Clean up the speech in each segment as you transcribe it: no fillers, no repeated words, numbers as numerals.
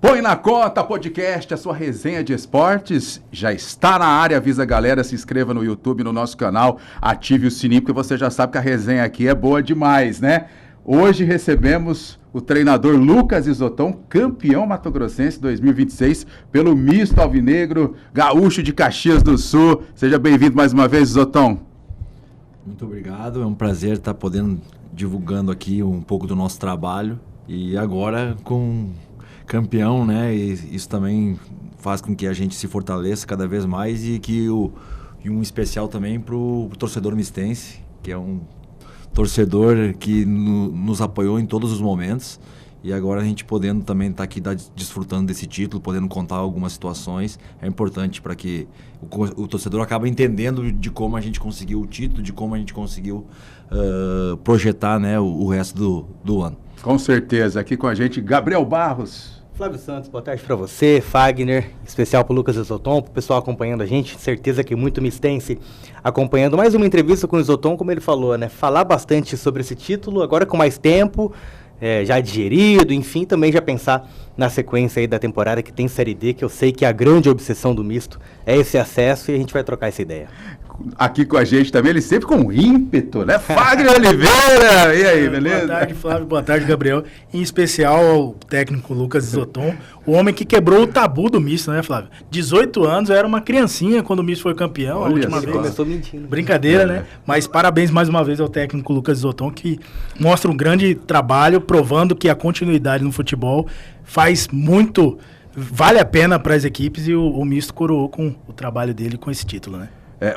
Põe na Conta Podcast, a sua resenha de esportes já está na área. Avisa a galera, se inscreva no YouTube, no nosso canal, ative o sininho, porque você já sabe que a resenha aqui é boa demais, né? Hoje recebemos o treinador Lucas Izotton, campeão mato-grossense 2026 pelo Misto Alvinegro, gaúcho de Caxias do Sul. Seja bem-vindo mais uma vez, Izotton. Muito obrigado, é um prazer estar podendo divulgando aqui um pouco do nosso trabalho e agora com campeão, né? E isso também faz com que a gente se fortaleça cada vez mais e um especial também para o torcedor mistense, que é um torcedor que nos apoiou em todos os momentos, e agora a gente podendo também estar aqui desfrutando desse título, podendo contar algumas situações, é importante para que o torcedor acabe entendendo de como a gente conseguiu o título, de como a gente conseguiu projetar, né, o resto do ano. Com certeza. Aqui com a gente, Gabriel Barros. Flávio Santos, boa tarde para você, Fagner, especial para o Lucas Izotton, para o pessoal acompanhando a gente, certeza que muito mistense acompanhando mais uma entrevista com o Izotton, como ele falou, né, falar bastante sobre esse título, agora com mais tempo, já digerido, enfim, também já pensar na sequência aí da temporada que tem Série D, que eu sei que a grande obsessão do misto é esse acesso, e a gente vai trocar essa ideia. Aqui com a gente também, ele sempre com ímpeto, né? Fagner Oliveira! E aí, beleza? Boa tarde, Flávio. Boa tarde, Gabriel. Em especial ao técnico Lucas Izotton, o homem que quebrou o tabu do misto, né, Flávio? 18 anos, eu era uma criancinha quando o misto foi campeão. Olha, a última vez. Começou mentindo. Brincadeira, né? Mas parabéns mais uma vez ao técnico Lucas Izotton, que mostra um grande trabalho, provando que a continuidade no futebol faz muito, vale a pena para as equipes, e o misto coroou com o trabalho dele com esse título, né?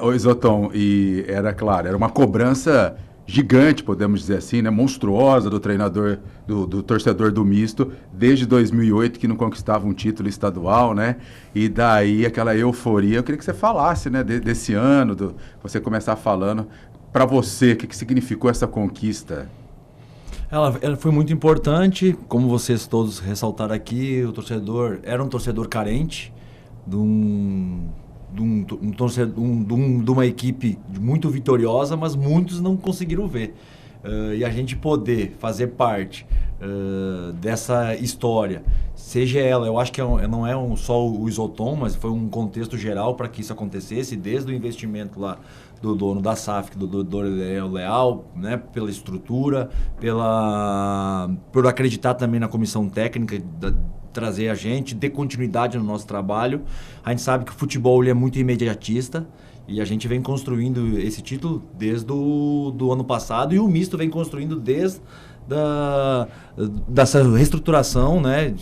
O Izotton, e era claro, era uma cobrança gigante, podemos dizer assim, né, monstruosa do treinador, do torcedor do misto, desde 2008 que não conquistava um título estadual, né, e daí aquela euforia. Eu queria que você falasse, né, desse ano, você começar falando, para você, o que significou essa conquista? Ela foi muito importante, como vocês todos ressaltaram aqui, o torcedor era um torcedor carente de uma equipe muito vitoriosa, mas muitos não conseguiram ver. E a gente poder fazer parte dessa história, seja ela, eu acho que não é só o Izotton, mas foi um contexto geral para que isso acontecesse, desde o investimento lá do dono da SAF, do Dorival Leal, né, pela estrutura, por acreditar também na comissão técnica, trazer a gente, ter continuidade no nosso trabalho. A gente sabe que o futebol ele é muito imediatista e a gente vem construindo esse título desde do ano passado, e o misto vem construindo desde dessa reestruturação, né,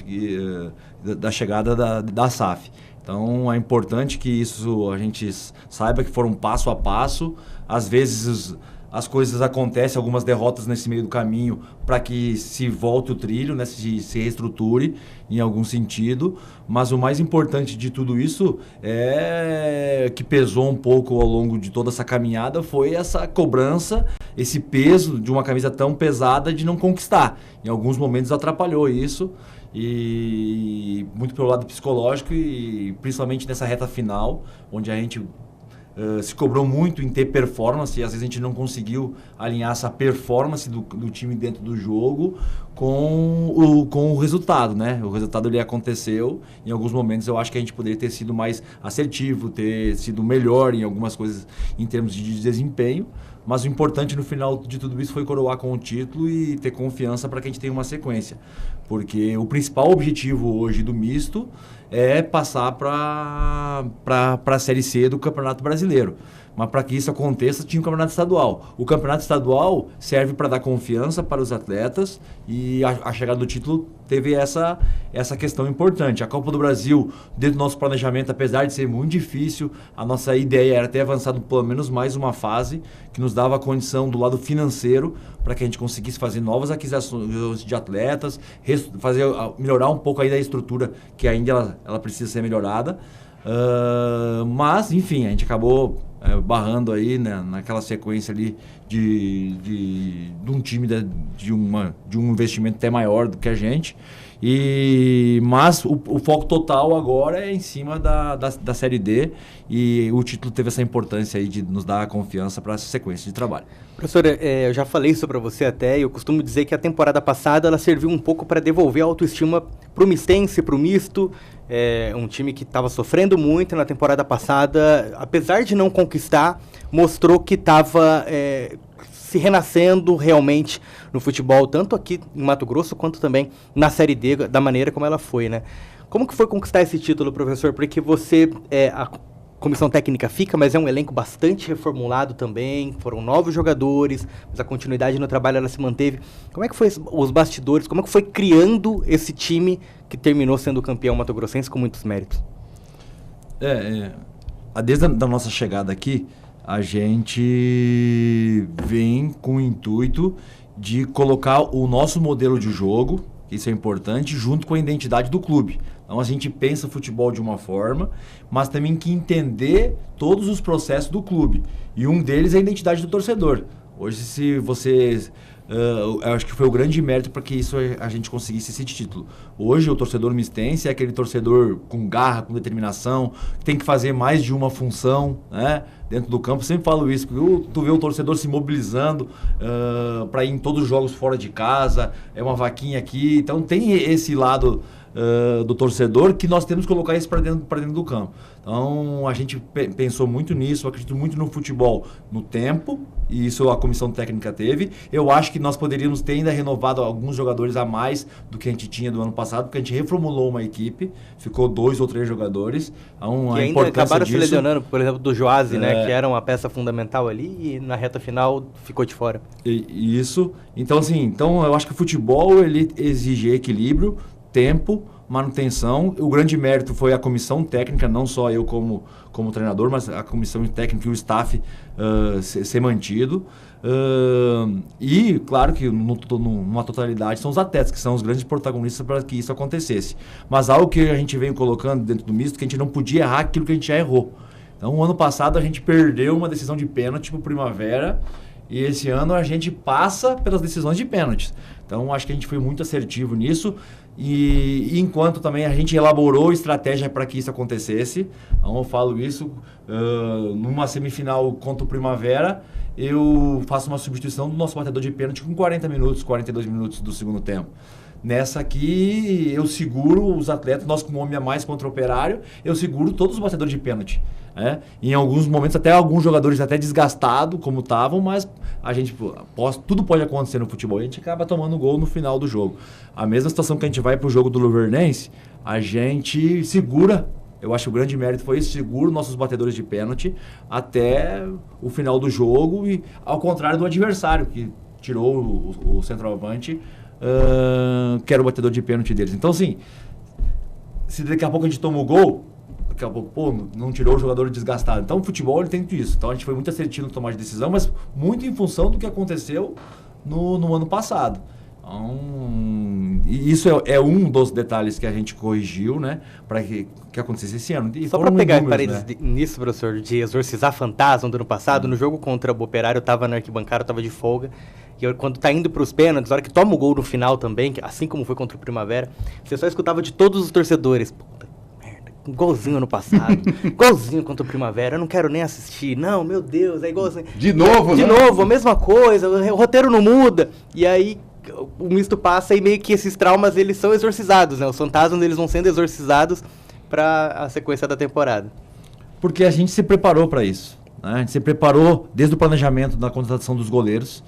da chegada da SAF. Então é importante que isso a gente saiba que foram passo a passo. Às vezes as coisas acontecem, algumas derrotas nesse meio do caminho, para que se volte o trilho, né, se reestruture em algum sentido. Mas o mais importante de tudo isso que pesou um pouco ao longo de toda essa caminhada foi essa cobrança, esse peso de uma camisa tão pesada de não conquistar. Em alguns momentos atrapalhou isso, e muito pelo lado psicológico, e principalmente nessa reta final, onde a gente se cobrou muito em ter performance, e às vezes a gente não conseguiu alinhar essa performance do time dentro do jogo com o resultado, né? O resultado ele aconteceu. Em alguns momentos eu acho que a gente poderia ter sido mais assertivo, ter sido melhor em algumas coisas em termos de desempenho, mas o importante no final de tudo isso foi coroar com o título e ter confiança para que a gente tenha uma sequência, porque o principal objetivo hoje do misto é passar para a Série C do Campeonato Brasileiro. Mas para que isso aconteça, tinha o Campeonato Estadual. O Campeonato Estadual serve para dar confiança para os atletas, e a chegada do título teve essa questão importante. A Copa do Brasil, dentro do nosso planejamento, apesar de ser muito difícil, a nossa ideia era ter avançado pelo menos mais uma fase, que nos dava a condição do lado financeiro para que a gente conseguisse fazer novas aquisições de atletas, melhorar um pouco aí da estrutura, que ainda ela precisa ser melhorada. Mas, enfim, a gente acabou barrando aí, né, naquela sequência ali de um time de um investimento até maior do que a gente, Mas o foco total agora é em cima da Série D, e o título teve essa importância aí de nos dar a confiança para essa sequência de trabalho. Professor, eu já falei isso para você até, e eu costumo dizer que a temporada passada ela serviu um pouco para devolver a autoestima para o mistense, para o misto, um time que estava sofrendo muito na temporada passada, apesar de não conquistar, mostrou que estava se renascendo realmente no futebol, tanto aqui em Mato Grosso, quanto também na Série D, da maneira como ela foi, né? Como que foi conquistar esse título, professor? Porque você, a comissão técnica fica, mas é um elenco bastante reformulado também, foram novos jogadores, mas a continuidade no trabalho ela se manteve. Como é que foi os bastidores, como é que foi criando esse time que terminou sendo campeão mato-grossense com muitos méritos? Desde a nossa chegada aqui, a gente vem com o intuito de colocar o nosso modelo de jogo, isso é importante, junto com a identidade do clube. Então a gente pensa futebol de uma forma, mas também que entender todos os processos do clube. E um deles é a identidade do torcedor. Hoje, se você... eu acho que foi o grande mérito para que isso a gente conseguisse esse título. Hoje o torcedor mistense é aquele torcedor com garra, com determinação, que tem que fazer mais de uma função, né, dentro do campo. Sempre falo isso, porque tu vê o torcedor se mobilizando para ir em todos os jogos fora de casa, é uma vaquinha aqui. Então tem esse lado do torcedor que nós temos que colocar isso para dentro do campo. Então a gente pensou muito nisso, acredito muito no futebol, no tempo, e isso a comissão técnica teve. Eu acho que nós poderíamos ter ainda renovado alguns jogadores a mais do que a gente tinha do ano passado, porque a gente reformulou uma equipe, ficou 2 ou 3 jogadores. Então, que ainda acabaram se lesionando, por exemplo, do Joase, né, que era uma peça fundamental ali, e na reta final ficou de fora. Isso. Então, assim, eu acho que o futebol ele exige equilíbrio, tempo, manutenção. O grande mérito foi a comissão técnica, não só eu como treinador, mas a comissão técnica e o staff ser mantido. E, claro que numa totalidade são os atletas, que são os grandes protagonistas para que isso acontecesse. Mas algo que a gente vem colocando dentro do misto, que a gente não podia errar aquilo que a gente já errou. Então, o ano passado a gente perdeu uma decisão de pênalti para o Primavera, e esse ano a gente passa pelas decisões de pênaltis. Então, acho que a gente foi muito assertivo nisso. E enquanto também a gente elaborou estratégia para que isso acontecesse. Então, eu falo isso, numa semifinal contra o Primavera, eu faço uma substituição do nosso batedor de pênalti com 40 minutos, 42 minutos do segundo tempo. Nessa aqui, eu seguro os atletas, nós com um homem a mais contra o Operário, eu seguro todos os batedores de pênalti. Em alguns momentos, até alguns jogadores até desgastados, como estavam, mas a gente, tudo pode acontecer no futebol, e a gente acaba tomando gol no final do jogo. A mesma situação que a gente vai para o jogo do Luvernense, a gente segura, eu acho que o grande mérito foi isso, segura nossos batedores de pênalti até o final do jogo, e ao contrário do adversário, que tirou o centroavante, que era o batedor de pênalti deles. Então, assim, se daqui a pouco a gente toma o gol, daqui a pouco, não tirou o jogador desgastado. Então, o futebol, ele tem tudo isso. Então, a gente foi muito assertivo no tomar de decisão, mas muito em função do que aconteceu no ano passado. Então, e isso é um dos detalhes que a gente corrigiu, né, para que acontecesse esse ano. E só para pegar nisso, professor, de exorcizar fantasma do ano passado, no jogo contra o Operário, eu estava na arquibancada, eu estava de folga, e quando tá indo para os pênaltis, na hora que toma o gol no final também, assim como foi contra o Primavera, você só escutava de todos os torcedores: puta merda, igualzinho ano passado, igualzinho contra o Primavera, eu não quero nem assistir, não, meu Deus, é igualzinho. De novo, De novo, a mesma coisa, o roteiro não muda. E aí o misto passa e meio que esses traumas, eles são exorcizados, né? Os fantasmas, eles vão sendo exorcizados para a sequência da temporada. Porque a gente se preparou para isso, né? A gente se preparou desde o planejamento da contratação dos goleiros.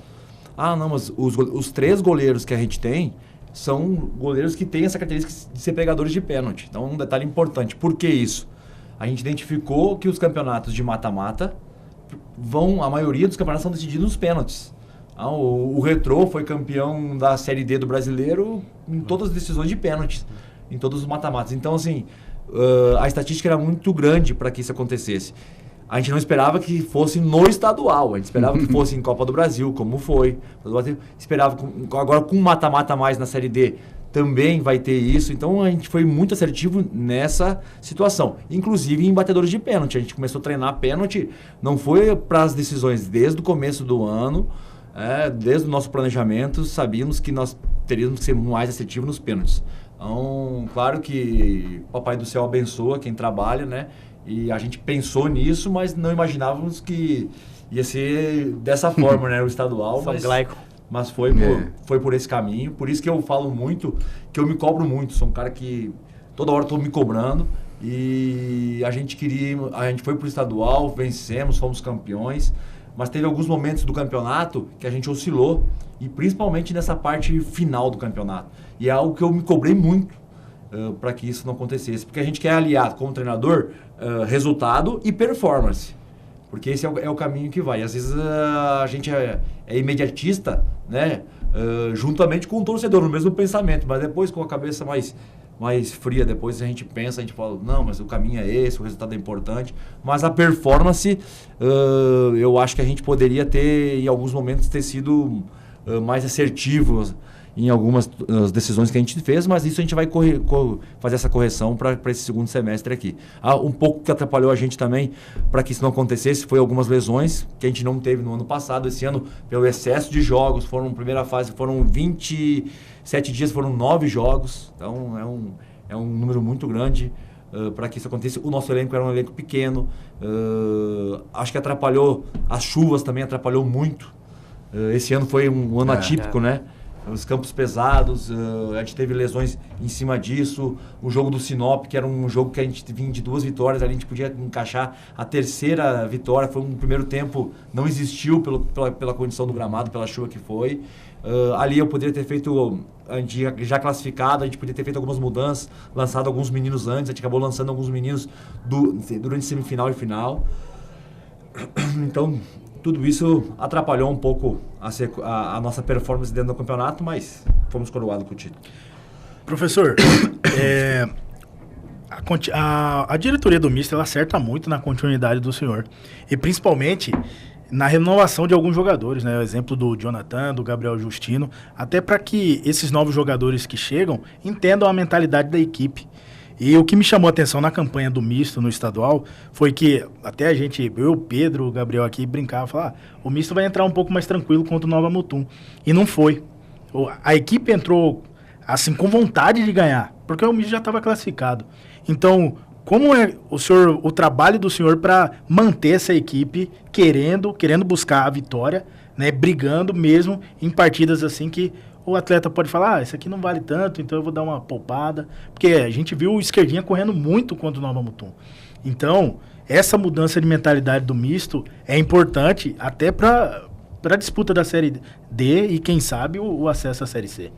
Não, mas os 3 goleiros que a gente tem são goleiros que têm essa característica de ser pegadores de pênalti. Então, um detalhe importante. Por que isso? A gente identificou que os campeonatos de mata-mata a maioria dos campeonatos são decididos nos pênaltis. O Retrô foi campeão da Série D do Brasileiro em todas as decisões de pênaltis, em todos os mata-matas. Então, assim, a estatística era muito grande para que isso acontecesse. A gente não esperava que fosse no estadual, a gente esperava que fosse em Copa do Brasil, como foi. Esperava, agora com mata-mata mais na Série D, também vai ter isso. Então a gente foi muito assertivo nessa situação. Inclusive em batedores de pênalti. A gente começou a treinar pênalti, não foi para as decisões desde o começo do ano, desde o nosso planejamento, sabíamos que nós teríamos que ser mais assertivos nos pênaltis. Então, claro que o Papai do Céu abençoa quem trabalha, né? E a gente pensou nisso, mas não imaginávamos que ia ser dessa forma, né? O estadual, mas foi por esse caminho. Por isso que eu falo muito, que eu me cobro muito. Sou um cara que toda hora estou me cobrando. E a gente foi pro estadual, vencemos, fomos campeões. Mas teve alguns momentos do campeonato que a gente oscilou. E principalmente nessa parte final do campeonato. E é algo que eu me cobrei muito para que isso não acontecesse. Porque a gente quer aliar como treinador resultado e performance. Porque esse é o caminho que vai. Às vezes a gente é imediatista, né? Juntamente com o torcedor, no mesmo pensamento. Mas depois com a cabeça mais fria, depois a gente pensa, a gente fala, não, mas o caminho é esse, o resultado é importante. Mas a performance, eu acho que a gente poderia ter, em alguns momentos, ter sido mais assertivo em algumas decisões que a gente fez, mas isso a gente vai fazer essa correção para esse segundo semestre aqui. Um pouco que atrapalhou a gente também para que isso não acontecesse foi algumas lesões que a gente não teve no ano passado. Esse ano, pelo excesso de jogos, primeira fase foram 27 dias, foram 9 jogos. Então é um número muito grande para que isso aconteça. O nosso elenco era um elenco pequeno. Acho que atrapalhou, as chuvas também atrapalhou muito. Esse ano foi um ano atípico, né? Os campos pesados, a gente teve lesões em cima disso. O jogo do Sinop, que era um jogo que a gente vinha de 2 vitórias, ali a gente podia encaixar a terceira vitória. Foi um primeiro tempo, não existiu pela condição do gramado, pela chuva que foi. Ali eu poderia ter feito, a gente já classificado, a gente poderia ter feito algumas mudanças, lançado alguns meninos antes, a gente acabou lançando alguns meninos durante semifinal e final. Então, tudo isso atrapalhou um pouco a nossa performance dentro do campeonato, mas fomos coroados com o título. Professor, a diretoria do Misto ela acerta muito na continuidade do senhor. E principalmente na renovação de alguns jogadores, né? O exemplo do Jonathan, do Gabriel Justino, até para que esses novos jogadores que chegam entendam a mentalidade da equipe. E o que me chamou a atenção na campanha do Misto no estadual foi que até a gente, eu, Pedro, o Gabriel aqui, brincava, falava, o Misto vai entrar um pouco mais tranquilo contra o Nova Mutum. E não foi. A equipe entrou assim com vontade de ganhar, porque o Misto já estava classificado. Então, como é o trabalho do senhor para manter essa equipe querendo buscar a vitória, né, brigando mesmo em partidas assim que o atleta pode falar, isso aqui não vale tanto, então eu vou dar uma poupada. Porque a gente viu o Esquerdinha correndo muito contra o Nova Mutum. Então, essa mudança de mentalidade do Misto é importante até para a disputa da Série D e, quem sabe, o acesso à Série C.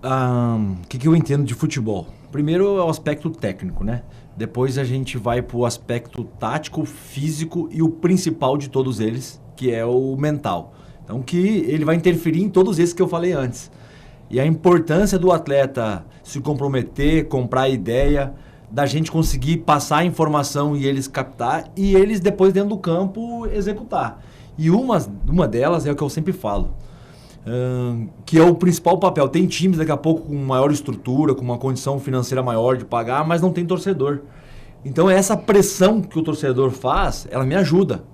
O que eu entendo de futebol? Primeiro é o aspecto técnico, né? Depois a gente vai para o aspecto tático, físico e o principal de todos eles, que é o mental. Então, que ele vai interferir em todos esses que eu falei antes. E a importância do atleta se comprometer, comprar ideia, da gente conseguir passar a informação e eles captar, e eles depois dentro do campo executar. E uma delas é o que eu sempre falo, que é o principal papel. Tem times daqui a pouco com maior estrutura, com uma condição financeira maior de pagar, mas não tem torcedor. Então essa pressão que o torcedor faz, ela me ajuda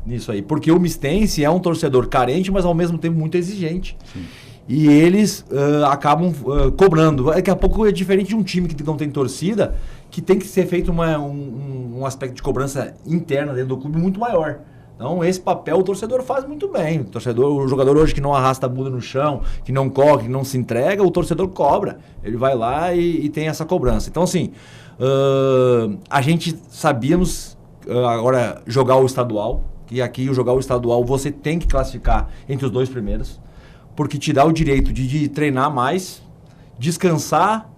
nisso aí, porque o mistense é um torcedor carente, mas ao mesmo tempo muito exigente. Sim. E eles acabam cobrando. Daqui a pouco é diferente de um time que não tem torcida, que tem que ser feito um aspecto de cobrança interna dentro do clube muito maior. Então esse papel o torcedor faz muito bem. O jogador hoje que não arrasta a bunda no chão, que não corre, que não se entrega, o torcedor cobra. Ele vai lá e tem essa cobrança. Então assim, a gente sabíamos agora jogar o estadual, que aqui jogar o estadual você tem que classificar entre os 2 primeiros, porque te dá o direito de treinar mais, descansar,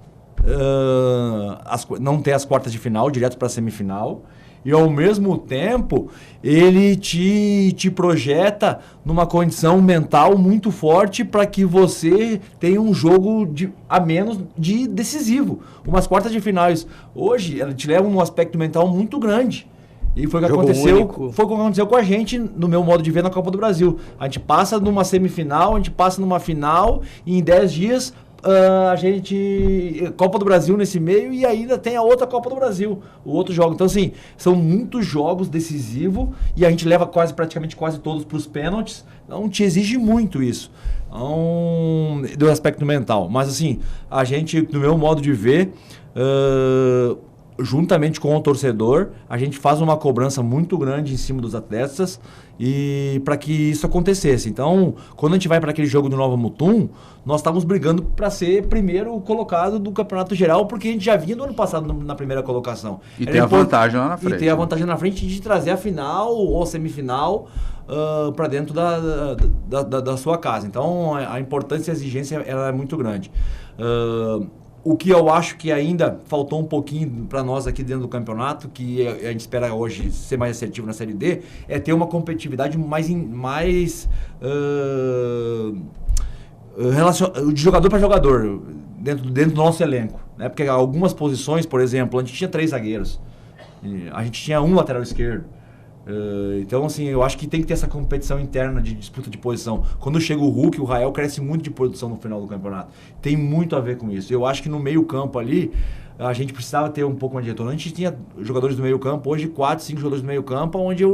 não ter as quartas de final, direto para a semifinal, e ao mesmo tempo ele te projeta numa condição mental muito forte para que você tenha um jogo a menos de decisivo. Umas quartas de finais hoje ela te leva um aspecto mental muito grande. E foi o que aconteceu com a gente, no meu modo de ver, na Copa do Brasil. A gente passa numa semifinal, a gente passa numa final, e em 10 dias a gente... Copa do Brasil nesse meio e ainda tem a outra Copa do Brasil, o outro jogo. Então, assim, são muitos jogos decisivos e a gente leva praticamente quase todos para os pênaltis. Então, te exige muito isso. Então, do aspecto mental. Mas, assim, a gente, no meu modo de ver... juntamente com o torcedor, a gente faz uma cobrança muito grande em cima dos atletas e para que isso acontecesse. Então, quando a gente vai para aquele jogo do Nova Mutum, nós estávamos brigando para ser primeiro colocado do Campeonato Geral, porque a gente já vinha no ano passado na primeira colocação. E tem a vantagem lá na frente. E tem a vantagem na frente de trazer a final ou a semifinal para dentro da sua casa. Então, a importância e a exigência ela é muito grande. O que eu acho que ainda faltou um pouquinho para nós aqui dentro do campeonato, que a gente espera hoje ser mais assertivo na Série D, é ter uma competitividade de jogador para jogador, dentro do nosso elenco. Né? Porque algumas posições, por exemplo, a gente tinha 3 zagueiros, a gente tinha um lateral esquerdo. Então, assim, eu acho que tem que ter essa competição interna de disputa de posição. Quando chega o Hulk, o Rael cresce muito de produção no final do campeonato. Tem muito a ver com isso. Eu acho que no meio campo ali, a gente precisava ter um pouco mais de retorno. A gente tinha jogadores do meio campo, hoje 4, 5 jogadores do meio campo, onde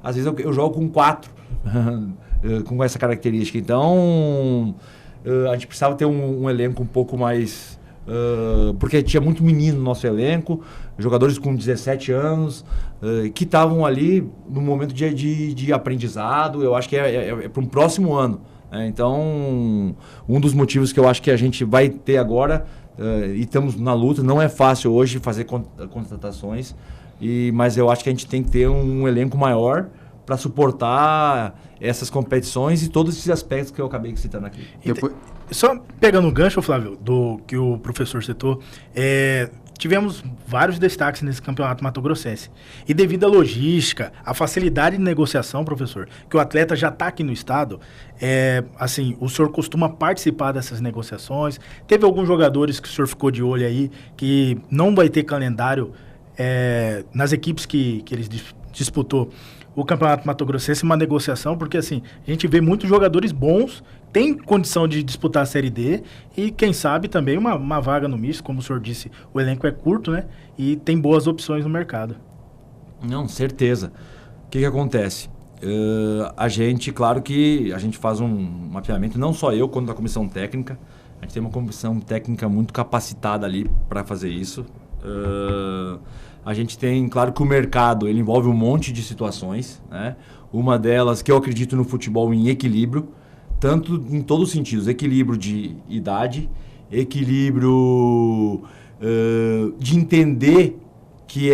às vezes eu jogo com 4, com essa característica. Então, a gente precisava ter um elenco um pouco mais... porque tinha muito menino no nosso elenco, jogadores com 17 anos, que estavam ali no momento de aprendizado. Eu acho que é para um próximo ano. Então, um dos motivos que eu acho que a gente vai ter agora, e estamos na luta, não é fácil hoje fazer contratações, mas eu acho que a gente tem que ter um elenco maior para suportar essas competições e todos esses aspectos que eu acabei citando aqui. Só pegando o gancho, Flávio, do que o professor citou, tivemos vários destaques nesse campeonato mato-grossense. E devido à logística, à facilidade de negociação, professor, que o atleta já está aqui no estado, assim, o senhor costuma participar dessas negociações? Teve alguns jogadores que o senhor ficou de olho aí, que não vai ter calendário nas equipes que eles disputou o campeonato mato-grossense, uma negociação, porque assim, a gente vê muitos jogadores bons, tem condição de disputar a Série D e quem sabe também uma vaga no misto, como o senhor disse, o elenco é curto, né? E tem boas opções no mercado. Não, certeza. O que acontece? A gente, claro que a gente faz um mapeamento, não só eu, quanto a comissão técnica. A gente tem uma comissão técnica muito capacitada ali para fazer isso. A gente tem, claro que o mercado ele envolve um monte de situações, né? Uma delas que eu acredito no futebol em equilíbrio, tanto em todos os sentidos, equilíbrio de idade, equilíbrio de entender que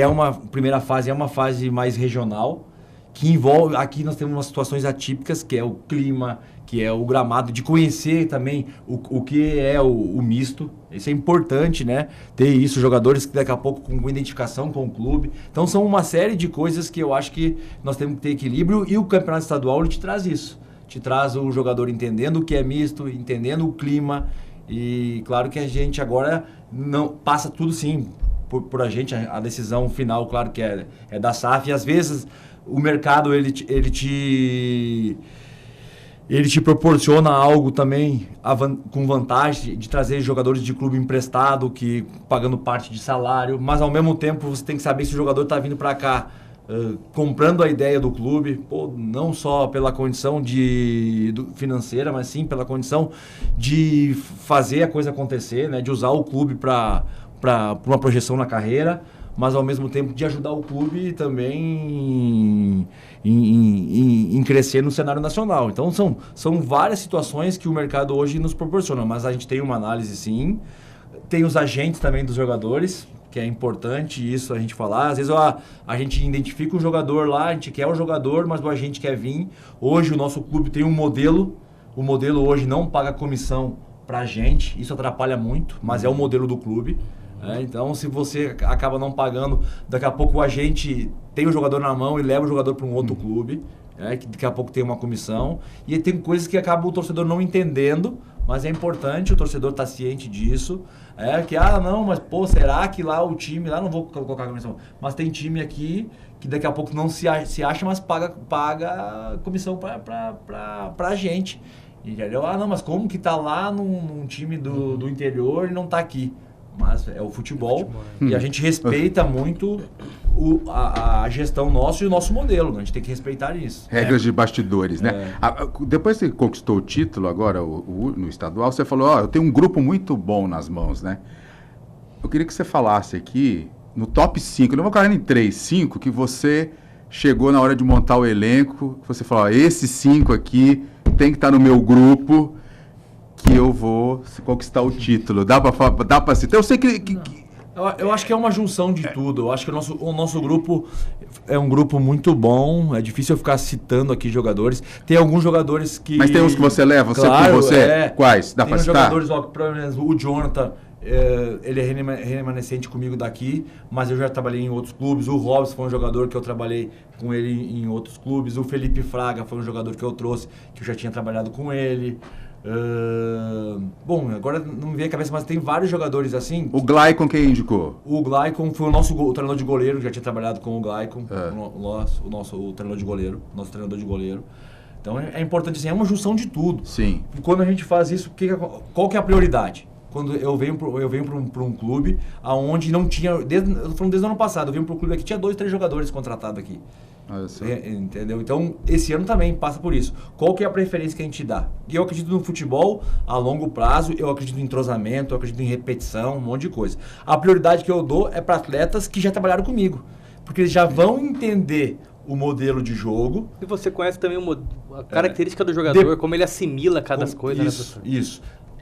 primeira fase é uma fase mais regional, que envolve, aqui nós temos umas situações atípicas, que é o clima, que é o gramado, de conhecer também o que é o misto. Isso é importante, né? Ter isso, jogadores que daqui a pouco com identificação com o clube. Então são uma série de coisas que eu acho que nós temos que ter equilíbrio e o campeonato estadual ele te traz isso. Te traz o jogador entendendo o que é misto, entendendo o clima e claro que a gente agora não passa tudo sim por a gente, a decisão final, claro que é da SAF e às vezes o mercado ele te proporciona algo também com vantagem de trazer jogadores de clube emprestado, que pagando parte de salário, mas ao mesmo tempo você tem que saber se o jogador está vindo para cá comprando a ideia do clube, não só pela condição financeira, mas sim pela condição de fazer a coisa acontecer, né? De usar o clube para uma projeção na carreira, mas ao mesmo tempo de ajudar o clube também em crescer no cenário nacional. Então são várias situações que o mercado hoje nos proporciona, mas a gente tem uma análise sim, tem os agentes também dos jogadores, que é importante isso a gente falar. Às vezes a gente identifica um jogador lá, a gente quer o jogador, mas o agente quer vir. Hoje o nosso clube tem um modelo, o modelo hoje não paga comissão pra gente, isso atrapalha muito, mas é o modelo do clube. Então, se você acaba não pagando, daqui a pouco o agente tem o jogador na mão e leva o jogador para um outro clube, que daqui a pouco tem uma comissão. E tem coisas que acaba o torcedor não entendendo, mas é importante o torcedor estar ciente disso. Não, mas será que lá o time, lá não vou colocar a comissão, mas tem time aqui que daqui a pouco não se acha, mas paga comissão para a gente. Entendeu? Ah, não, mas como que tá lá num time do interior e não tá aqui? Mas é o futebol e a gente respeita muito a gestão nossa e o nosso modelo, né? A gente tem que respeitar isso. Regras de bastidores, né? Depois que você conquistou o título agora no estadual, você falou, eu tenho um grupo muito bom nas mãos, né? Eu queria que você falasse aqui, no top 5, não vou cair em 3, 5, que você chegou na hora de montar o elenco, que você falou, esses 5 aqui tem que estar no meu grupo, que eu vou conquistar o título. Dá pra citar? Eu sei que... Eu acho que é uma junção de tudo. Eu acho que o nosso grupo é um grupo muito bom. É difícil eu ficar citando aqui jogadores. Tem alguns jogadores que... Mas tem uns que você leva? Claro, Quais? Dá tem pra uns citar? jogadores, por exemplo, o Jonathan, ele é remanescente comigo daqui, mas eu já trabalhei em outros clubes. O Robson foi um jogador que eu trabalhei com ele em outros clubes. O Felipe Fraga foi um jogador que eu trouxe, que eu já tinha trabalhado com ele. Bom, agora não me vem a cabeça, mas tem vários jogadores assim. O Glaicon quem indicou? O Glaicon foi o treinador de goleiro, já tinha trabalhado com o Glaicon, o treinador de goleiro, nosso treinador de goleiro. Então é importante assim, é uma junção de tudo. Sim. Quando a gente faz isso, qual que é a prioridade? Quando eu venho para um clube aonde não tinha, eu tô falando desde o ano passado, eu venho para um clube aqui, tinha 2, 3 jogadores contratados aqui. Entendeu? Então, esse ano também passa por isso. Qual que é a preferência que a gente dá? E eu acredito no futebol a longo prazo, eu acredito em entrosamento, eu acredito em repetição, um monte de coisa. A prioridade que eu dou é para atletas que já trabalharam comigo, porque eles já vão entender o modelo de jogo. E você conhece também a característica do jogador, como ele assimila cada coisa.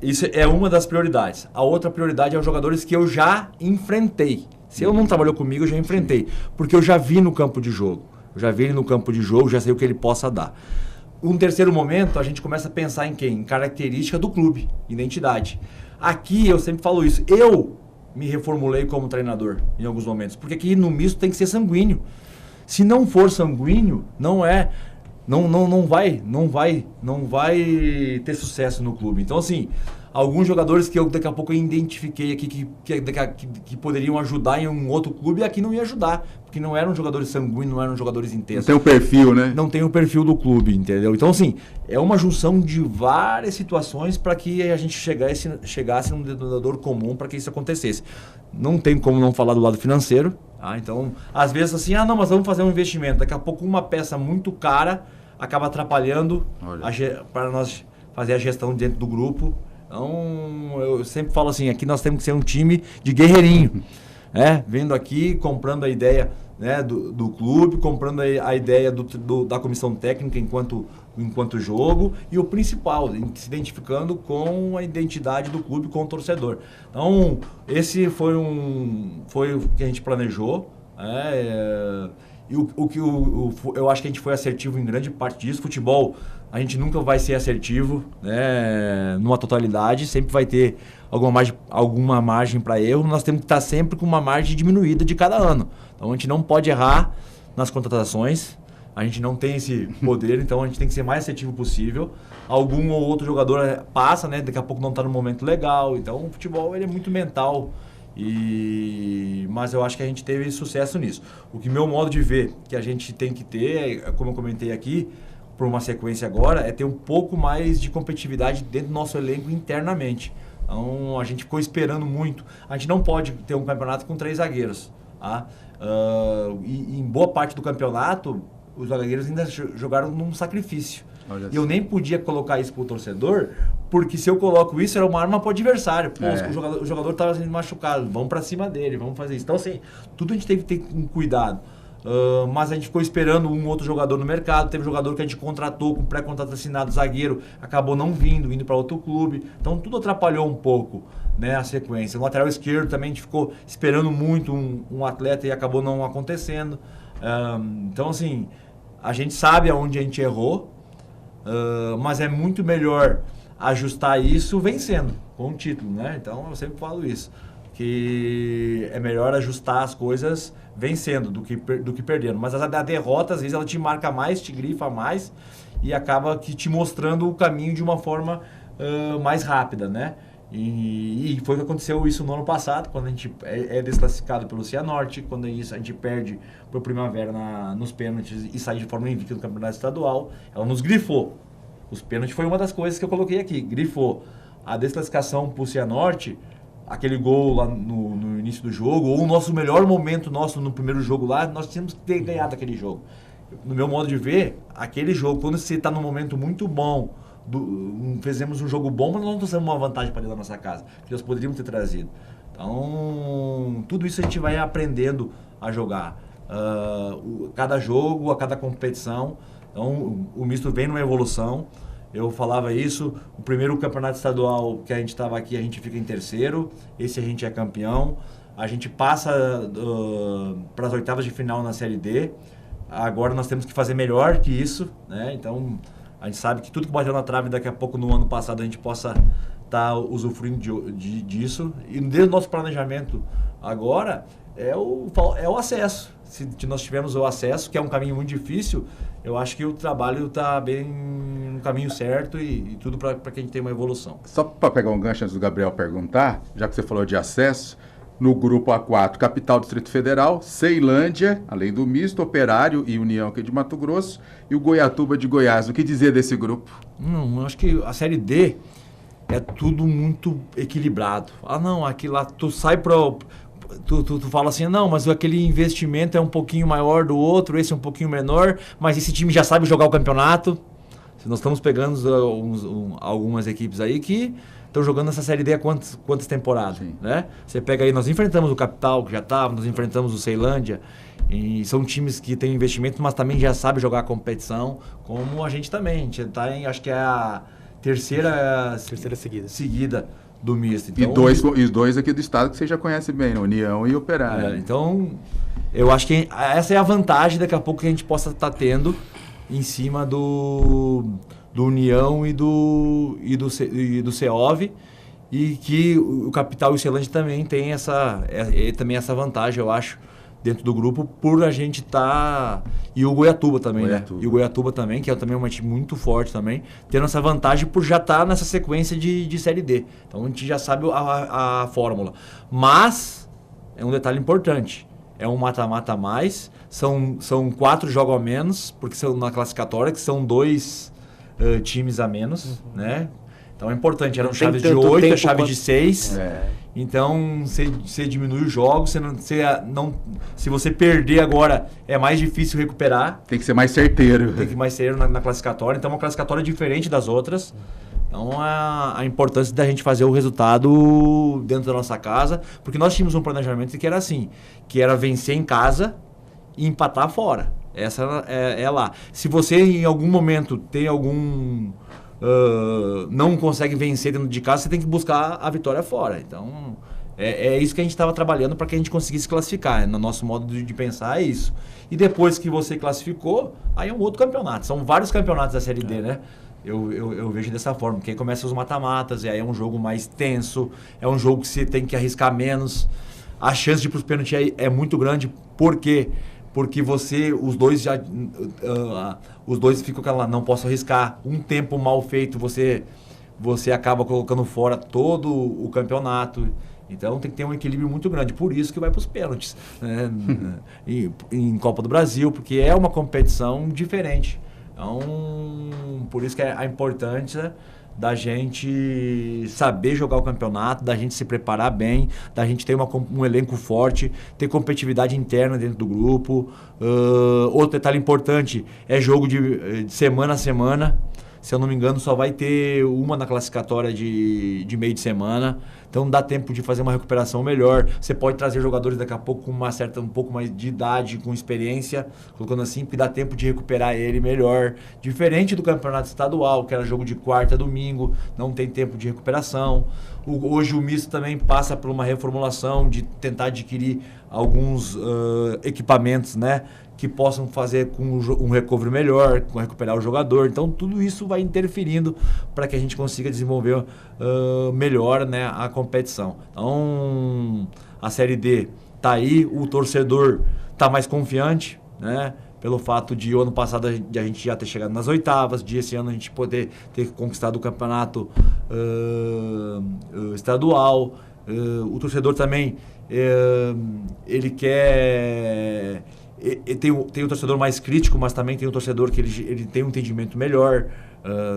Isso é uma das prioridades. A outra prioridade é os jogadores que eu já enfrentei. Se eu não trabalhou comigo, eu já enfrentei. Porque eu já vi no campo de jogo. Eu já vi ele no campo de jogo, já sei o que ele possa dar. Um terceiro momento, a gente começa a pensar em quem? Em característica do clube, identidade. Aqui eu sempre falo isso. Eu me reformulei como treinador em alguns momentos. Porque aqui no misto tem que ser sanguíneo. Se não for sanguíneo, não vai ter sucesso no clube. Então, assim, alguns jogadores que eu daqui a pouco eu identifiquei aqui que poderiam ajudar em um outro clube, aqui não ia ajudar, porque não eram jogadores sanguíneos, não eram jogadores intensos. Não tem o perfil, né? Não tem o perfil do clube, entendeu? Então, assim, é uma junção de várias situações para que a gente chegasse num denominador comum para que isso acontecesse. Não tem como não falar do lado financeiro. Então, às vezes assim, mas vamos fazer um investimento. Daqui a pouco uma peça muito cara acaba atrapalhando para nós fazer a gestão dentro do grupo. Então, eu sempre falo assim, aqui nós temos que ser um time de guerreirinho. Vindo aqui, comprando a ideia, né, do clube, comprando a ideia da comissão técnica enquanto jogo, e o principal, se identificando com a identidade do clube, com o torcedor. Então, esse foi o que a gente planejou. E eu acho que a gente foi assertivo em grande parte disso. Futebol, a gente nunca vai ser assertivo, né, numa totalidade, sempre vai ter alguma margem para erro. Nós temos que estar sempre com uma margem diminuída de cada ano. Então a gente não pode errar nas contratações, a gente não tem esse poder, então a gente tem que ser mais assertivo possível. Algum ou outro jogador passa, né, daqui a pouco não está no momento legal. Então o futebol ele é muito mental. Mas eu acho que a gente teve sucesso nisso. O que meu modo de ver que a gente tem que ter, como eu comentei aqui, por uma sequência agora, é ter um pouco mais de competitividade dentro do nosso elenco internamente. Então a gente ficou esperando muito. A gente não pode ter um campeonato com 3 zagueiros. E em boa parte do campeonato, os zagueiros ainda jogaram num sacrifício. E eu nem podia colocar isso pro torcedor, porque se eu coloco isso, era uma arma pro adversário. O jogador estava sendo machucado, vamos para cima dele, vamos fazer isso. Então, assim, tudo a gente teve que ter um cuidado. Mas a gente ficou esperando um outro jogador no mercado. Teve jogador que a gente contratou com pré-contrato assinado, zagueiro, acabou não indo para outro clube. Então, tudo atrapalhou um pouco, né, a sequência. O lateral esquerdo também a gente ficou esperando muito um atleta e acabou não acontecendo. Então, assim, a gente sabe aonde a gente errou. Mas é muito melhor ajustar isso vencendo, com o título, né? Então eu sempre falo isso, que é melhor ajustar as coisas vencendo do que perdendo. Mas a derrota, às vezes, ela te marca mais, te grifa mais e acaba que te mostrando o caminho de uma forma mais rápida, né? E foi o que aconteceu isso no ano passado, quando a gente é desclassificado pelo Cianorte, quando a gente perde para o Primavera nos pênaltis e sai de forma invicta no campeonato estadual. Ela nos grifou. Os pênaltis foi uma das coisas que eu coloquei aqui. Grifou a desclassificação para o Cianorte, aquele gol lá no início do jogo, ou o nosso melhor momento nosso no primeiro jogo lá, nós tínhamos que ter ganhado aquele jogo. No meu modo de ver, aquele jogo, quando você está num momento muito bom, fizemos um jogo bom, mas nós não trouxemos uma vantagem para dentro da nossa casa, que nós poderíamos ter trazido. Então, tudo isso a gente vai aprendendo a jogar. Cada jogo, a cada competição. Então, o misto vem numa evolução. Eu falava isso, o primeiro campeonato estadual que a gente estava aqui, a gente fica em terceiro, esse a gente é campeão. A gente passa para as oitavas de final na Série D. Agora nós temos que fazer melhor que isso, né? Então, a gente sabe que tudo que bateu na trave daqui a pouco, no ano passado, a gente possa estar usufruindo disso. E dentro do nosso planejamento agora é o acesso. Se nós tivermos o acesso, que é um caminho muito difícil, eu acho que o trabalho está bem no caminho certo e tudo para que a gente tenha uma evolução. Só para pegar um gancho antes do Gabriel perguntar, já que você falou de acesso, no grupo A4, Capital Distrito Federal, Ceilândia, além do Misto, Operário e União aqui de Mato Grosso, e o Goiatuba de Goiás. O que dizer desse grupo? Eu acho que a Série D é tudo muito equilibrado. Não, aqui lá tu sai para... Tu fala assim, não, mas aquele investimento é um pouquinho maior do outro, esse é um pouquinho menor, mas esse time já sabe jogar o campeonato. Nós estamos pegando algumas equipes aí que estão jogando essa Série D há quantas temporadas, né? Você pega aí, nós enfrentamos o Capital, que já estava, nós enfrentamos o Ceilândia, e são times que têm investimento, mas também já sabem jogar a competição, como a gente também. A gente está em, acho que é a terceira seguida do misto. Então, e dois aqui do estado que você já conhece bem, né? União e Operário. Então, eu acho que essa é a vantagem daqui a pouco que a gente possa estar tendo em cima do União e do CEOV, e que o Capital e o Ceilândia também tem também essa vantagem, eu acho, dentro do grupo, por a gente estar... E o Goiatuba também, né? E o Goiatuba também, que é também uma time muito forte também, tendo essa vantagem por já estar nessa sequência de Série D. Então a gente já sabe a fórmula. Mas, é um detalhe importante, é um mata-mata a mais, são 4 jogos a menos, porque são na classificatória, que são 2 times a menos, né? Então é importante, eram chaves de 8, a chave de 6. Então, você diminui os jogos, se você perder agora, é mais difícil recuperar. Tem que ser mais certeiro. Tem que ser mais certeiro na classificatória. Então, é uma classificatória diferente das outras. Então, a importância da gente fazer o resultado dentro da nossa casa, porque nós tínhamos um planejamento que era assim, que era vencer em casa e empatar fora. Essa é lá. Se você, em algum momento, tem não consegue vencer dentro de casa, você tem que buscar a vitória fora. Então, é isso que a gente estava trabalhando para que a gente conseguisse classificar. No nosso modo de pensar é isso. E depois que você classificou, aí é um outro campeonato. São vários campeonatos da Série D, né? Eu vejo dessa forma, porque aí começa os mata-matas, e aí é um jogo mais tenso, é um jogo que você tem que arriscar menos. A chance de ir para os pênaltis é muito grande, por quê? Porque os dois ficam lá, não posso arriscar. Um tempo mal feito, você acaba colocando fora todo o campeonato. Então tem que ter um equilíbrio muito grande. Por isso que vai para os pênaltis, né? em Copa do Brasil, porque é uma competição diferente. Então, por isso que é a importância da gente saber jogar o campeonato, da gente se preparar bem, da gente ter um elenco forte, ter competitividade interna dentro do grupo. Outro detalhe importante é jogo de semana a semana. Se eu não me engano, só vai ter uma na classificatória de meio de semana. Então dá tempo de fazer uma recuperação melhor. Você pode trazer jogadores daqui a pouco com um pouco mais de idade, com experiência, colocando assim, porque dá tempo de recuperar ele melhor. Diferente do campeonato estadual, que era jogo de quarta a domingo, não tem tempo de recuperação. Hoje o misto também passa por uma reformulação de tentar adquirir alguns equipamentos, né, que possam fazer com um recovery melhor, com recuperar o jogador. Então, tudo isso vai interferindo para que a gente consiga desenvolver melhor, né, a competição. Então, a Série D está aí, o torcedor está mais confiante, né, pelo fato de o ano passado a gente já ter chegado nas oitavas, de esse ano a gente poder ter conquistado o campeonato estadual. O torcedor também, ele quer tem o torcedor mais crítico, mas também tem o torcedor que ele tem um entendimento melhor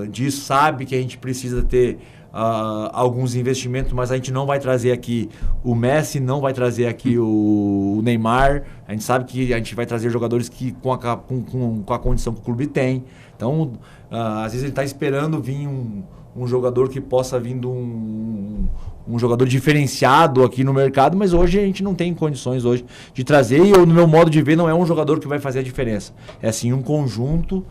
disso, sabe que a gente precisa ter alguns investimentos, mas a gente não vai trazer aqui o Messi, não vai trazer aqui o Neymar. A gente sabe que a gente vai trazer jogadores que com a condição que o clube tem. Então, às vezes ele está esperando vir um jogador que possa vir de um jogador diferenciado aqui no mercado, mas hoje a gente não tem condições hoje de trazer, e no meu modo de ver não é um jogador que vai fazer a diferença. É sim um conjunto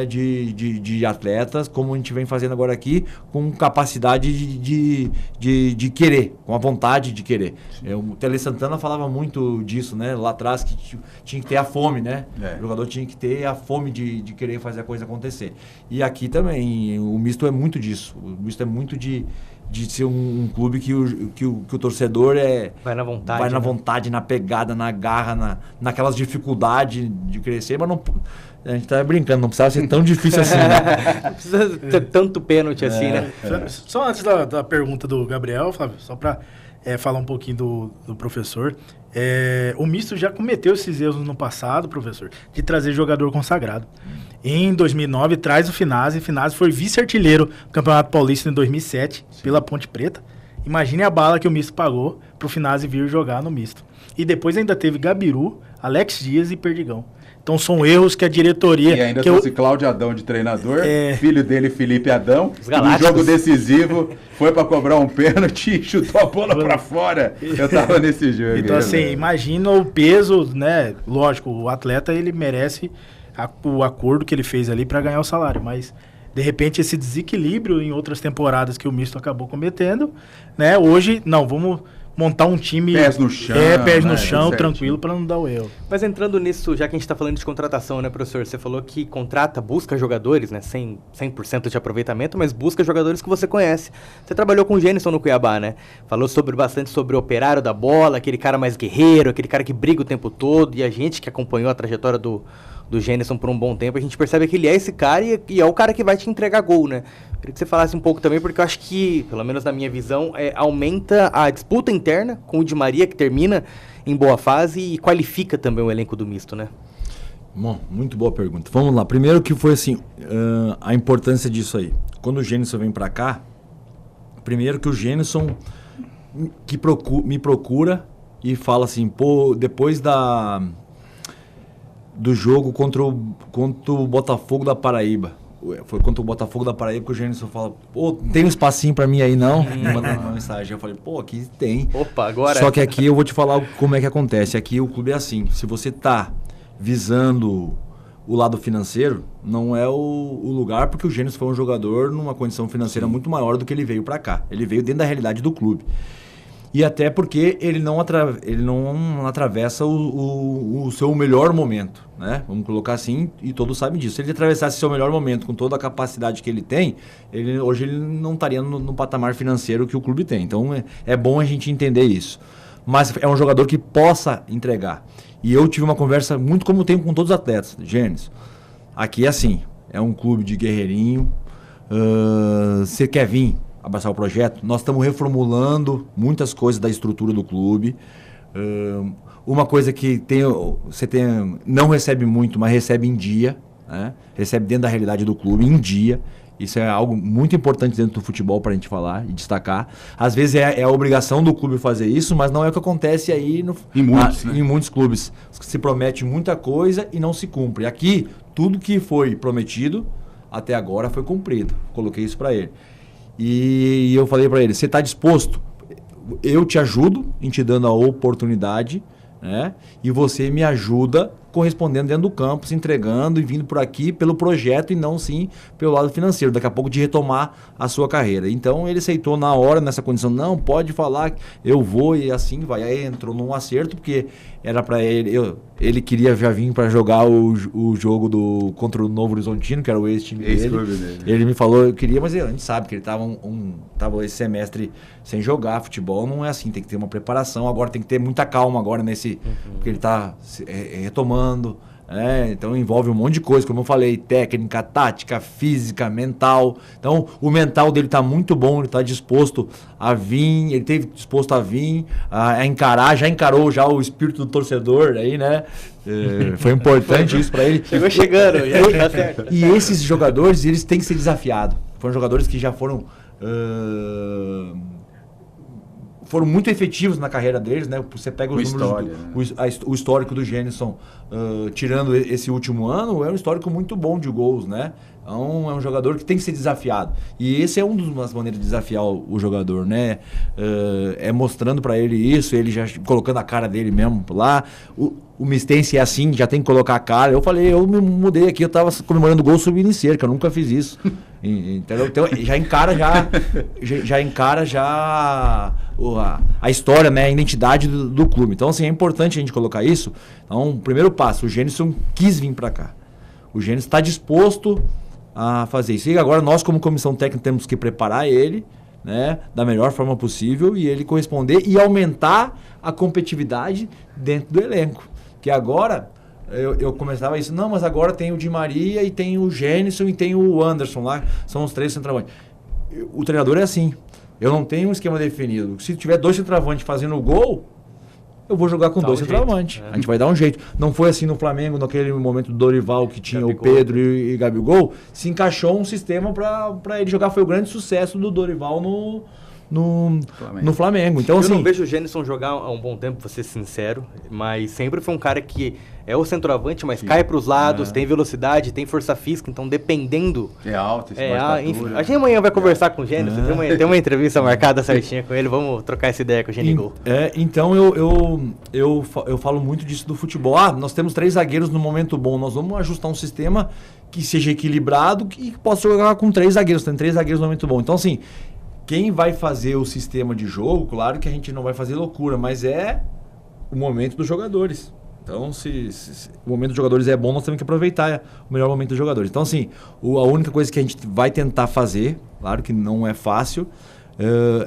de atletas, como a gente vem fazendo agora aqui, com capacidade de querer, com a vontade de querer. O Tele Santana falava muito disso, né? Lá atrás, que tinha que ter a fome, né? O jogador tinha que ter a fome de querer fazer a coisa acontecer. E aqui também, o misto é muito disso. O misto é muito de ser um clube que o torcedor vai na vontade. Vai na vontade, na pegada, na garra, naquelas dificuldades de crescer, mas não... A gente tá brincando, não precisava ser tão difícil assim, né? Não precisa ter tanto pênalti assim, né? Só antes da pergunta do Gabriel, Flávio, só para falar um pouquinho do professor. O misto já cometeu esses erros no passado, professor, de trazer jogador consagrado. Em 2009, traz o Finazzi. Finazzi foi vice-artilheiro do Campeonato Paulista em 2007, pela Ponte Preta. Imagine a bala que o misto pagou pro Finazzi vir jogar no misto. E depois ainda teve Gabiru, Alex Dias e Perdigão. Então são erros que a diretoria... E ainda trouxe Cláudio Adão de treinador, filho dele, Felipe Adão, que no jogo decisivo foi para cobrar um pênalti e chutou a bola para fora. Eu tava nesse jogo. Então assim, imagina o peso, né? Lógico, o atleta ele merece o acordo que ele fez ali para ganhar o salário, mas de repente esse desequilíbrio em outras temporadas que o misto acabou cometendo, né? Hoje, não, vamos montar um time... Pés no chão. Pés no chão, tranquilo, para não dar o erro. Mas entrando nisso, já que a gente está falando de contratação, né, professor? Você falou que busca jogadores, né? 100% de aproveitamento, mas busca jogadores que você conhece. Você trabalhou com o Gênison no Cuiabá, né? Falou bastante sobre o operário da bola, aquele cara mais guerreiro, aquele cara que briga o tempo todo, e a gente que acompanhou a trajetória do Gênison por um bom tempo, a gente percebe que ele é esse cara e é o cara que vai te entregar gol, né? Queria que você falasse um pouco também, porque eu acho que, pelo menos na minha visão, aumenta a disputa interna com o Di Maria, que termina em boa fase, e qualifica também o elenco do misto, né? Bom, muito boa pergunta. Vamos lá. Primeiro que foi assim, a importância disso aí. Quando o Gênison vem pra cá, primeiro que o Gênison me procura e fala assim, pô, depois do jogo contra o Botafogo da Paraíba. Foi contra o Botafogo da Paraíba que o Gênison fala, pô, tem um espacinho pra mim aí não? Me manda uma mensagem. Eu falei, pô, aqui tem. Opa, agora... Só que aqui eu vou te falar como é que acontece. Aqui o clube é assim, se você tá visando o lado financeiro, não é o lugar, porque o Gênison foi um jogador numa condição financeira muito maior do que ele veio pra cá. Ele veio dentro da realidade do clube. E até porque ele não atravessa o seu melhor momento, né? Vamos colocar assim, e todos sabem disso. Se ele atravessasse seu melhor momento com toda a capacidade que ele tem, hoje ele não estaria no patamar financeiro que o clube tem. Então é bom a gente entender isso. Mas é um jogador que possa entregar. E eu tive uma conversa muito como eu tenho com todos os atletas, Gênesis. Aqui é assim, é um clube de guerreirinho. Você quer vir abraçar o projeto? Nós estamos reformulando muitas coisas da estrutura do clube. Uma coisa que não recebe muito, mas recebe em dia, né? Recebe dentro da realidade do clube, em dia. Isso é algo muito importante dentro do futebol para a gente falar e destacar. Às vezes é a obrigação do clube fazer isso, mas não é o que acontece aí em muitos clubes. Se promete muita coisa e não se cumpre. Aqui, tudo que foi prometido até agora foi cumprido. Coloquei isso para ele. E eu falei para ele, você está disposto? Eu te ajudo em te dando a oportunidade, né? E você me ajuda correspondendo dentro do campo, se entregando e vindo por aqui pelo projeto e não sim pelo lado financeiro, daqui a pouco de retomar a sua carreira. Então ele aceitou na hora, nessa condição, não, pode falar, eu vou e assim vai. Aí entrou num acerto, porque era para ele queria já vir para jogar o jogo contra o Novo Horizontino, que era o ex-time dele. Ele me falou, eu queria, mas a gente sabe que ele estava esse semestre sem jogar futebol, não é assim, tem que ter uma preparação, agora tem que ter muita calma agora porque ele está retomando Então envolve um monte de coisa, como eu falei, técnica, tática, física, mental. Então o mental dele está muito bom, ele está disposto a vir, ele esteve disposto a vir, a encarar, já encarou já o espírito do torcedor aí, né? Foi importante isso para ele. Chegou chegando, já tá certo. E esses jogadores, eles têm que ser desafiados. Foram jogadores que já foram muito efetivos na carreira deles, né? Você pega os números, o histórico do Jhenison, tirando esse último ano, é um histórico muito bom de gols, né? Então, é um jogador que tem que ser desafiado. E esse é uma das maneiras de desafiar o jogador, né? É mostrando para ele isso, ele já colocando a cara dele mesmo lá. O mistense é assim, já tem que colocar a cara. Eu falei, eu me mudei aqui, eu tava comemorando gol subindo em cerca, eu nunca fiz isso. Entendeu? Então, já encara a história, né? A identidade do clube. Então, assim, é importante a gente colocar isso. Então, primeiro passo, o Jhenison quis vir para cá. O Jhenison está disposto a fazer isso. E agora nós, como comissão técnica, temos que preparar ele, né, da melhor forma possível e ele corresponder e aumentar a competitividade dentro do elenco. Que agora, eu começava isso, não, mas agora tem o Di Maria e tem o Jhenison e tem o Anderson lá, são os 3 centroavantes. O treinador é assim, eu não tenho um esquema definido. Se tiver 2 centroavantes fazendo o gol, eu vou jogar com 2 centroavantes. A gente vai dar um jeito. Não foi assim no Flamengo, naquele momento do Dorival, que tinha Gabigol, o Pedro e Gabigol. Se encaixou um sistema para ele jogar. Foi o grande sucesso do Dorival no Flamengo. Então, eu assim, não vejo o Jhenison jogar há um bom tempo, pra ser sincero, mas sempre foi um cara que é o centroavante, mas cai para os lados, tem velocidade, tem força física, então dependendo... É alto, enfim, a gente amanhã vai conversar com o Jhenison, tem uma entrevista marcada certinha com ele, vamos trocar essa ideia com o Genigol. Então eu falo muito disso do futebol. Nós temos 3 zagueiros no momento bom, nós vamos ajustar um sistema que seja equilibrado, que possa jogar com 3 zagueiros, tem 3 zagueiros no momento bom. Então, assim, quem vai fazer o sistema de jogo, claro que a gente não vai fazer loucura, mas é o momento dos jogadores. Então, se o momento dos jogadores é bom, nós temos que aproveitar o melhor momento dos jogadores. Então, assim, a única coisa que a gente vai tentar fazer, claro que não é fácil,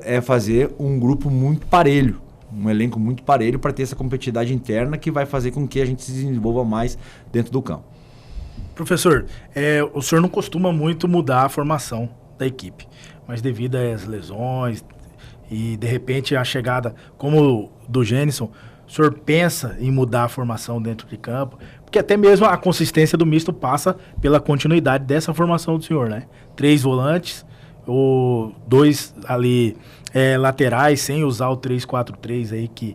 é fazer um grupo muito parelho, um elenco muito parelho para ter essa competitividade interna que vai fazer com que a gente se desenvolva mais dentro do campo. Professor, o senhor não costuma muito mudar a formação da equipe, mas devido às lesões e, de repente, a chegada como do Jhenison, o senhor pensa em mudar a formação dentro de campo? Porque até mesmo a consistência do misto passa pela continuidade dessa formação do senhor, né? 3 volantes, ou 2 ali laterais, sem usar o 3-4-3 aí que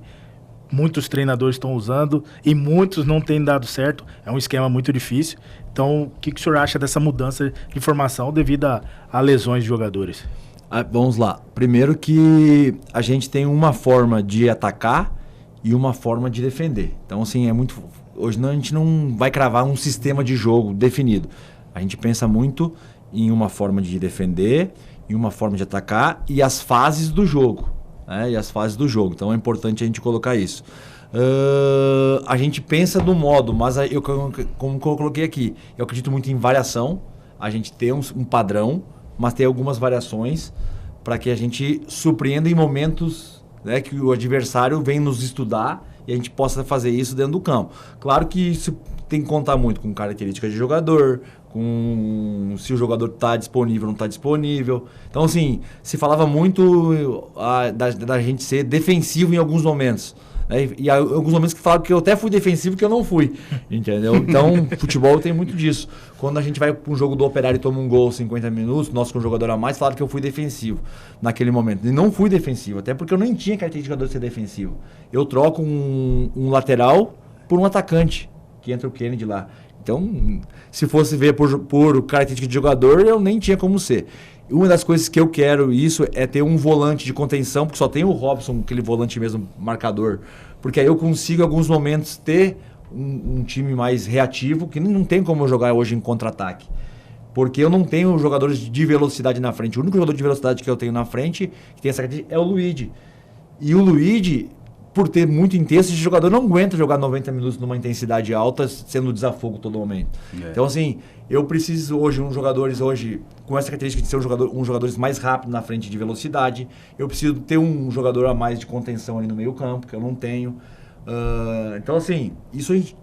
muitos treinadores estão usando e muitos não têm dado certo. É um esquema muito difícil. Então, o que o senhor acha dessa mudança de formação devido a lesões de jogadores? Vamos lá. Primeiro que a gente tem uma forma de atacar e uma forma de defender. Então, assim, hoje a gente não vai cravar um sistema de jogo definido. A gente pensa muito em uma forma de defender, em uma forma de atacar e as fases do jogo. Então é importante a gente colocar isso. A gente pensa no modo, mas como eu coloquei aqui, eu acredito muito em variação. A gente tem um padrão, mas tem algumas variações para que a gente surpreenda em momentos, né, que o adversário vem nos estudar e a gente possa fazer isso dentro do campo. Claro que isso tem que contar muito com características de jogador, com se o jogador está disponível ou não está disponível. Então, assim, se falava muito da gente ser defensivo em alguns momentos. Né? E há alguns momentos que falaram que eu até fui defensivo que eu não fui. Entendeu? Então, futebol tem muito disso. Quando a gente vai para um jogo do Operário e toma um gol 50 minutos, nós com um jogador a mais, falaram que eu fui defensivo naquele momento. E não fui defensivo, até porque eu nem tinha característica de ser defensivo. Eu troco um lateral por um atacante, que entra o Kennedy lá. Então, se fosse ver por característica de jogador, eu nem tinha como ser. Uma das coisas que eu quero é ter um volante de contenção, porque só tem o Robson, aquele volante mesmo marcador. Porque aí eu consigo, em alguns momentos, ter um time mais reativo, que não tem como eu jogar hoje em contra-ataque. Porque eu não tenho jogadores de velocidade na frente. O único jogador de velocidade que eu tenho na frente, que tem essa característica, é o Luigi. E o Luigi, por ter muito intenso, esse jogador não aguenta jogar 90 minutos numa intensidade alta, sendo desafogo todo momento. Então, assim, eu preciso hoje, jogadores com essa característica de ser jogadores mais rápidos na frente de velocidade. Eu preciso ter um jogador a mais de contenção ali no meio campo, que eu não tenho. Então, assim,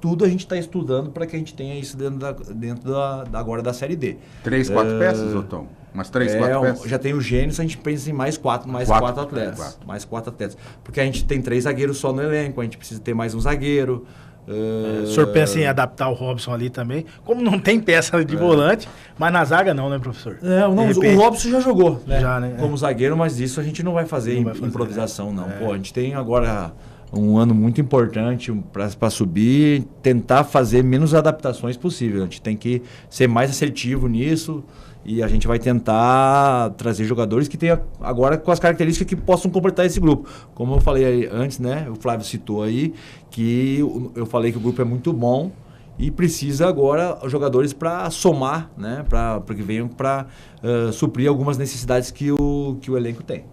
tudo a gente está estudando para que a gente tenha isso dentro agora da Série D. 3, 4 peças, Tom? Umas 3, 4 peças? Já tem o Gênesis, a gente pensa em mais quatro atletas. Mais 4 atletas. Porque a gente tem 3 zagueiros só no elenco, a gente precisa ter mais um zagueiro. O senhor pensa em adaptar o Robson ali também? Como não tem peça de volante, mas na zaga não, né, professor? O Robson já jogou, né? Já, né? Como zagueiro, mas isso a gente não vai fazer improvisação, não. Pô, a gente tem agora um ano muito importante para subir, tentar fazer menos adaptações possível. A gente tem que ser mais assertivo nisso e a gente vai tentar trazer jogadores que tenham agora com as características que possam completar esse grupo. Como eu falei antes, né? O Flávio citou aí que eu falei que o grupo é muito bom e precisa agora jogadores para somar, né? Para que venham para suprir algumas necessidades que o elenco tem.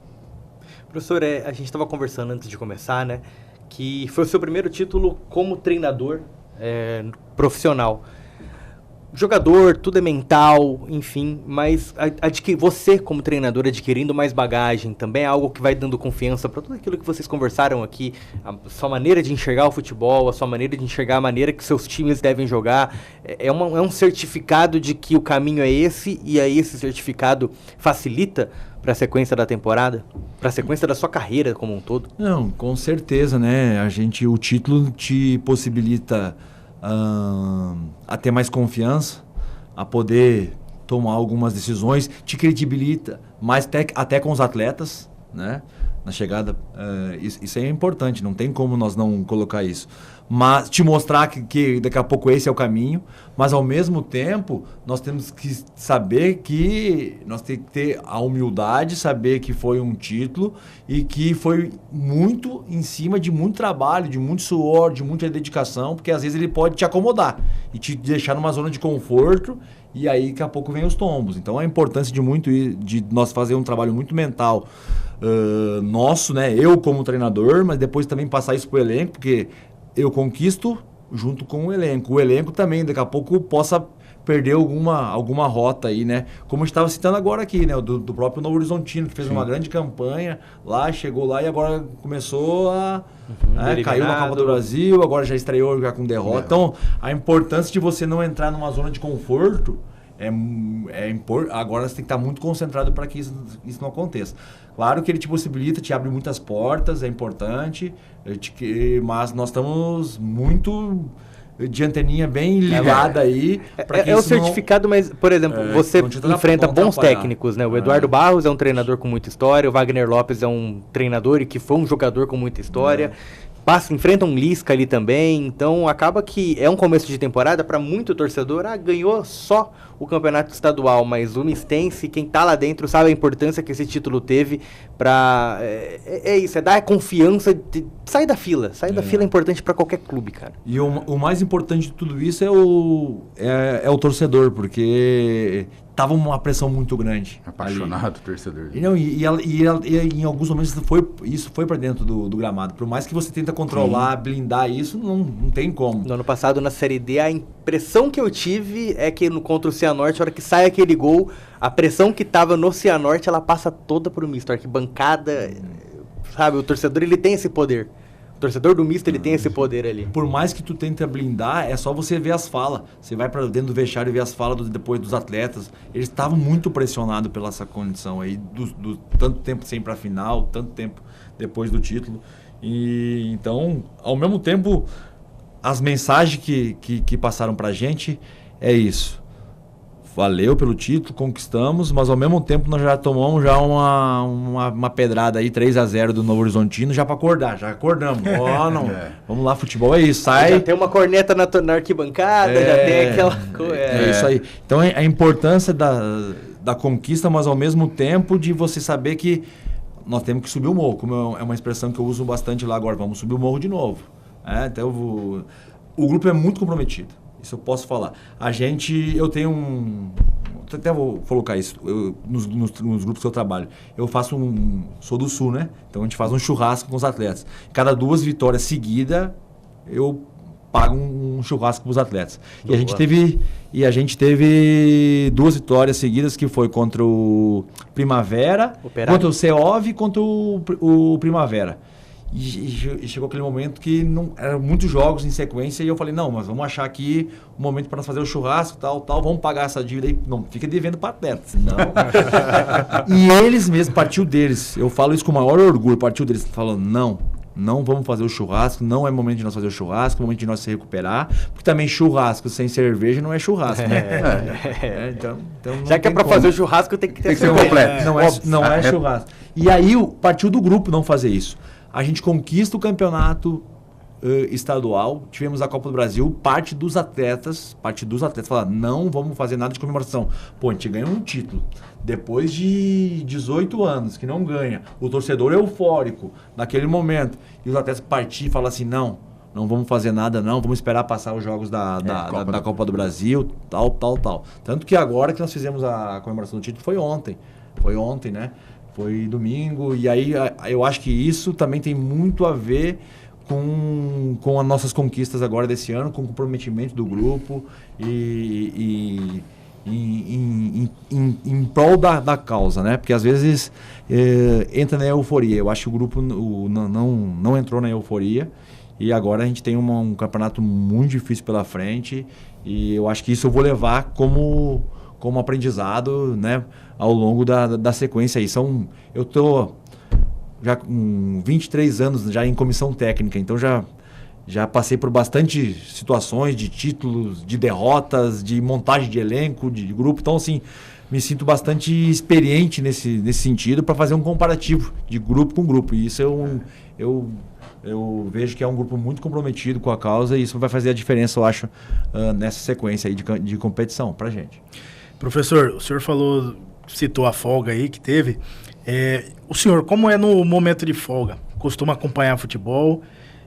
Professor, a gente estava conversando antes de começar, né? Que foi o seu primeiro título como treinador profissional. Jogador, tudo é mental, enfim, mas você como treinador adquirindo mais bagagem também é algo que vai dando confiança para tudo aquilo que vocês conversaram aqui, a sua maneira de enxergar o futebol, a sua maneira de enxergar a maneira que seus times devem jogar, é um certificado de que o caminho é esse e aí esse certificado facilita para a sequência da temporada, para a sequência da sua carreira como um todo? Não, com certeza, né? O título te possibilita a ter mais confiança, a poder tomar algumas decisões, te credibilita mais até com os atletas, né? Na chegada, isso é importante, não tem como nós não colocar isso. Mas te mostrar que daqui a pouco esse é o caminho, mas ao mesmo tempo nós temos que saber que nós temos que ter a humildade, saber que foi um título e que foi muito em cima de muito trabalho, de muito suor, de muita dedicação, porque às vezes ele pode te acomodar e te deixar numa zona de conforto e aí daqui a pouco vem os tombos. Então a importância de nós fazer um trabalho muito mental nosso, né? Eu como treinador, mas depois também passar isso para o elenco, porque eu conquisto junto com o elenco. O elenco também, daqui a pouco, possa perder alguma rota aí, né? Como eu estava citando agora aqui, né? Do próprio Novo Horizontino, que fez uma grande campanha lá, chegou lá e agora começou caiu na Copa do Brasil, agora já estreou já com derrota. Então, a importância de você não entrar numa zona de conforto agora você tem que estar muito concentrado para que isso não aconteça. Claro que ele te possibilita, te abre muitas portas, é importante, mas nós estamos muito de anteninha bem ligada aí. É o certificado, mas, por exemplo, você enfrenta bons técnicos, né? O Eduardo Barros é um treinador com muita história, o Wagner Lopes é um treinador e que foi um jogador com muita história. Enfrenta um Lisca ali também, então acaba que é um começo de temporada para muito torcedor, ganhou só o campeonato estadual, mas o mistense, quem tá lá dentro sabe a importância que esse título teve para isso, dar confiança, sair da fila é importante para qualquer clube, cara. E o mais importante de tudo isso é o torcedor, porque tava uma pressão muito grande. Apaixonado torcedor. E em alguns momentos isso foi para dentro do gramado. Por mais que você tenta controlar, blindar isso, não tem como. No ano passado, na Série D, a impressão que eu tive é que contra o Cianorte, a hora que sai aquele gol, a pressão que tava no Cianorte, ela passa toda pro misto. A arquibancada, sabe? O torcedor, ele tem esse poder. O torcedor do misto, ele tem esse poder ali. Por mais que tu tente blindar, é só você ver as falas. Você vai para dentro do vestiário e vê as falas depois dos atletas. Eles estavam muito pressionados pela essa condição aí, do tanto tempo sem para a final, tanto tempo depois do título. E então, ao mesmo tempo, as mensagens que passaram pra gente é isso. Valeu pelo título, conquistamos, mas ao mesmo tempo nós já tomamos uma pedrada aí, 3-0 do Novo Horizontino, já para acordar, já acordamos. Vamos lá, futebol é isso, sai. Já tem uma corneta na arquibancada, já tem aquela coisa. É isso aí. Então a importância da conquista, mas ao mesmo tempo de você saber que nós temos que subir o morro, como é uma expressão que eu uso bastante lá agora, vamos subir o morro de novo. Então o grupo é muito comprometido. Isso eu posso falar. Eu tenho até vou colocar isso, nos grupos que eu trabalho. Sou do Sul, né? Então a gente faz um churrasco com os atletas. Cada 2 vitórias seguidas, eu pago um churrasco para os atletas. E a gente teve 2 vitórias seguidas, que foi contra o Primavera, contra o Ceov e contra o Primavera. E chegou aquele momento que não eram muitos jogos em sequência e eu falei, não, mas vamos achar aqui um momento para nós fazer o churrasco, tal, vamos pagar essa dívida aí. Não, fica devendo para atleta, senão... E eles mesmos, partiu deles, eu falo isso com o maior orgulho, partiu deles, falando, não vamos fazer o churrasco, não é momento de nós fazer o churrasco, é momento de nós se recuperar, porque também churrasco sem cerveja não é churrasco, né? Então já que é para fazer o churrasco, tem que ser completo. Não é churrasco. E aí partiu do grupo não fazer isso. A gente conquista o campeonato estadual, tivemos a Copa do Brasil, parte dos atletas falaram, não vamos fazer nada de comemoração. Pô, a gente ganha um título. Depois de 18 anos, que não ganha, o torcedor é eufórico naquele momento. E os atletas partir e falam assim, não vamos fazer nada não, vamos esperar passar os jogos da Copa do Brasil, tal. Tanto que agora que nós fizemos a comemoração do título foi ontem, né? Foi domingo, e aí eu acho que isso também tem muito a ver com as nossas conquistas agora desse ano, com o comprometimento do grupo e em prol da causa, né? Porque às vezes entra na euforia. Eu acho que o grupo não entrou na euforia e agora a gente tem um campeonato muito difícil pela frente e eu acho que isso eu vou levar como aprendizado, né, ao longo da sequência aí. Eu estou já com 23 anos já em comissão técnica, então já passei por bastante situações de títulos, de derrotas, de montagem de elenco, de grupo. Então, assim, me sinto bastante experiente nesse sentido para fazer um comparativo de grupo com grupo. E isso eu vejo que é um grupo muito comprometido com a causa e isso vai fazer a diferença, eu acho, nessa sequência aí de competição para a gente. Professor, o senhor citou a folga aí que teve. O senhor, como é no momento de folga? Costuma acompanhar futebol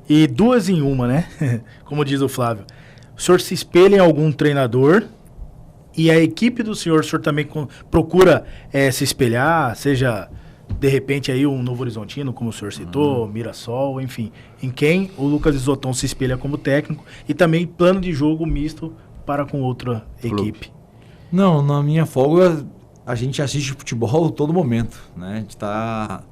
e 2 em 1, né? Como diz o Flávio. O senhor se espelha em algum treinador e a equipe do senhor, o senhor também procura se espelhar, seja de repente aí um Novo Horizontino, como o senhor citou, Mirassol, enfim. Em quem o Lucas Isoton se espelha como técnico e também plano de jogo misto para com outra equipe. Não, na minha folga a gente assiste futebol todo momento, né? A gente tá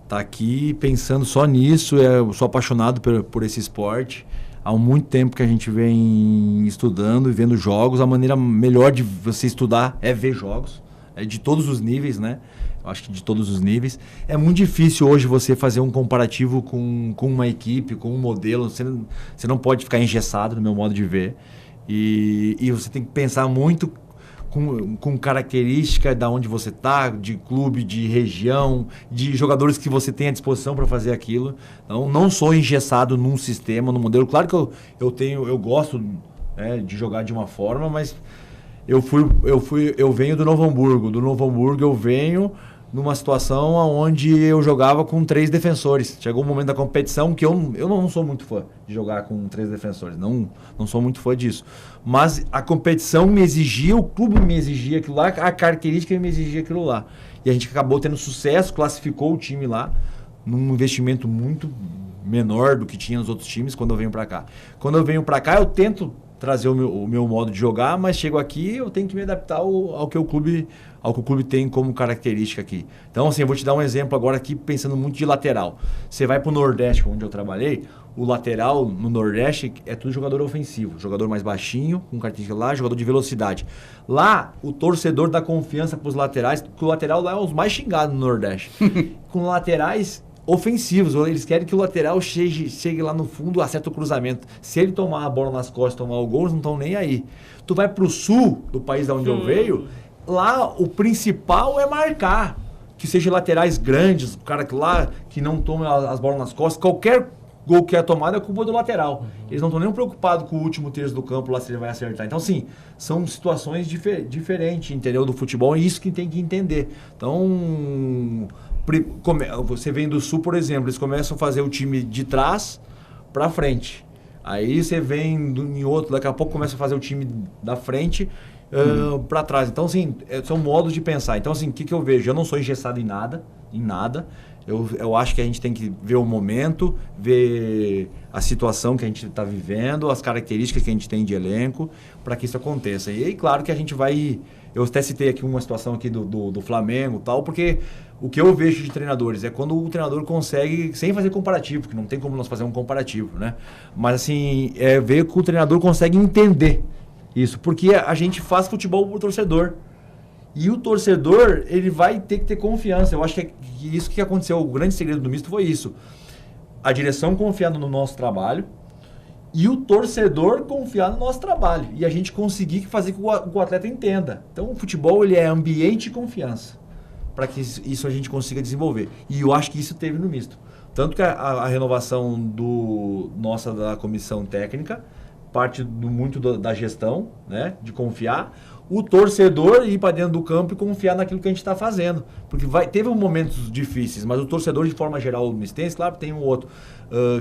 aqui pensando só nisso, eu sou apaixonado por esse esporte. Há muito tempo que a gente vem estudando e vendo jogos. A maneira melhor de você estudar é ver jogos, de todos os níveis, né? Eu acho que de todos os níveis. É muito difícil hoje você fazer um comparativo com uma equipe, com um modelo. Você não pode ficar engessado, no meu modo de ver. E você tem que pensar muito com característica da onde você está, de clube, de região, de jogadores que você tem à disposição para fazer aquilo. Então, não sou engessado num sistema, num modelo. Claro que eu gosto de jogar de uma forma, mas eu venho do Novo Hamburgo. Do Novo Hamburgo eu venho numa situação onde eu jogava com 3 defensores. Chegou um momento da competição que eu não sou muito fã de jogar com 3 defensores. Não sou muito fã disso. Mas a competição me exigia, o clube me exigia aquilo lá, a característica me exigia aquilo lá. E a gente acabou tendo sucesso, classificou o time lá, num investimento muito menor do que tinha nos outros times quando eu venho para cá. Quando eu venho para cá, eu tento trazer o meu modo de jogar, mas chego aqui eu tenho que me adaptar ao que o clube tem como característica aqui. Então, assim, eu vou te dar um exemplo agora aqui, pensando muito de lateral. Você vai para o Nordeste, onde eu trabalhei, o lateral no Nordeste é tudo jogador ofensivo. Jogador mais baixinho, com característica lá, jogador de velocidade. Lá, o torcedor dá confiança para os laterais, porque o lateral lá é os mais xingados no Nordeste. Com laterais ofensivos, eles querem que o lateral chegue lá no fundo, acerta o cruzamento. Se ele tomar a bola nas costas, tomar o gol, eles não estão nem aí. Tu vai pro sul do país de onde eu veio, lá o principal é marcar. Que sejam laterais grandes, o cara que não toma as bolas nas costas, qualquer gol que é tomado é culpa do lateral. Eles não estão nem preocupados com o último terço do campo lá se ele vai acertar. Então, assim, são situações diferentes, entendeu? Do futebol, e isso que tem que entender. Então, você vem do Sul, por exemplo, eles começam a fazer o time de trás para frente. Aí você vem em outro, daqui a pouco começa a fazer o time da frente para trás. Então, assim, são modos de pensar. Então, assim, o que eu vejo? Eu não sou engessado em nada. Eu acho que a gente tem que ver o momento, ver a situação que a gente está vivendo, as características que a gente tem de elenco, para que isso aconteça. E aí, claro que a gente vai... Eu até citei aqui uma situação aqui do Flamengo e tal, porque o que eu vejo de treinadores é quando o treinador consegue, sem fazer comparativo, que não tem como nós fazer um comparativo, né? Mas assim, ver que o treinador consegue entender isso, porque a gente faz futebol pro torcedor. E o torcedor, ele vai ter que ter confiança. Eu acho que isso que aconteceu, o grande segredo do misto foi isso. A direção confiando no nosso trabalho e o torcedor confiar no nosso trabalho. E a gente conseguir fazer com que o atleta entenda. Então, o futebol, ele é ambiente e confiança, para que isso a gente consiga desenvolver. E eu acho que isso teve no misto. Tanto que a renovação da comissão técnica parte muito da gestão, né, de confiar. O torcedor ir para dentro do campo e confiar naquilo que a gente está fazendo. Porque teve momentos difíceis, mas o torcedor, de forma geral, o mistense, claro, tem um outro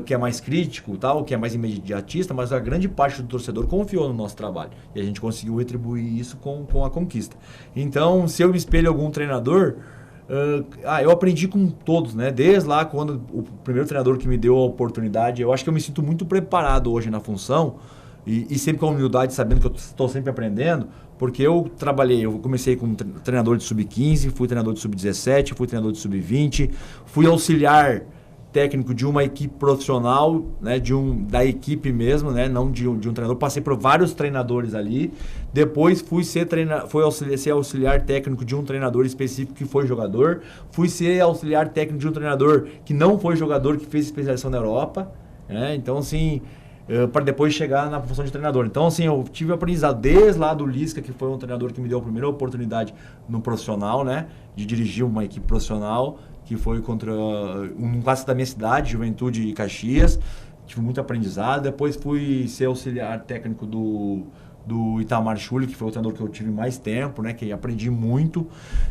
que é mais crítico, tal, que é mais imediatista, mas a grande parte do torcedor confiou no nosso trabalho. E a gente conseguiu retribuir isso com a conquista. Então, se eu me espelho em algum treinador, eu aprendi com todos, né? Desde lá, quando o primeiro treinador que me deu a oportunidade, eu acho que eu me sinto muito preparado hoje na função, e sempre com a humildade, sabendo que eu estou sempre aprendendo, porque eu comecei como treinador de sub-15, fui treinador de sub-17, fui treinador de sub-20, fui auxiliar técnico de uma equipe profissional, né, da equipe mesmo, né, não de um treinador. Passei por vários treinadores ali. Depois fui ser auxiliar técnico de um treinador específico que foi jogador. Fui ser auxiliar técnico de um treinador que não foi jogador, que fez especialização na Europa. Né? Então, assim, para depois chegar na função de treinador. Então, assim, eu tive aprendizado desde lá do Lisca, que foi um treinador que me deu a primeira oportunidade no profissional, né, de dirigir uma equipe profissional, que foi contra um clássico da minha cidade, Juventude e Caxias. Tive muito aprendizado. Depois fui ser auxiliar técnico do Itamar Schulli, que foi o treinador que eu tive mais tempo, né, que aprendi muito.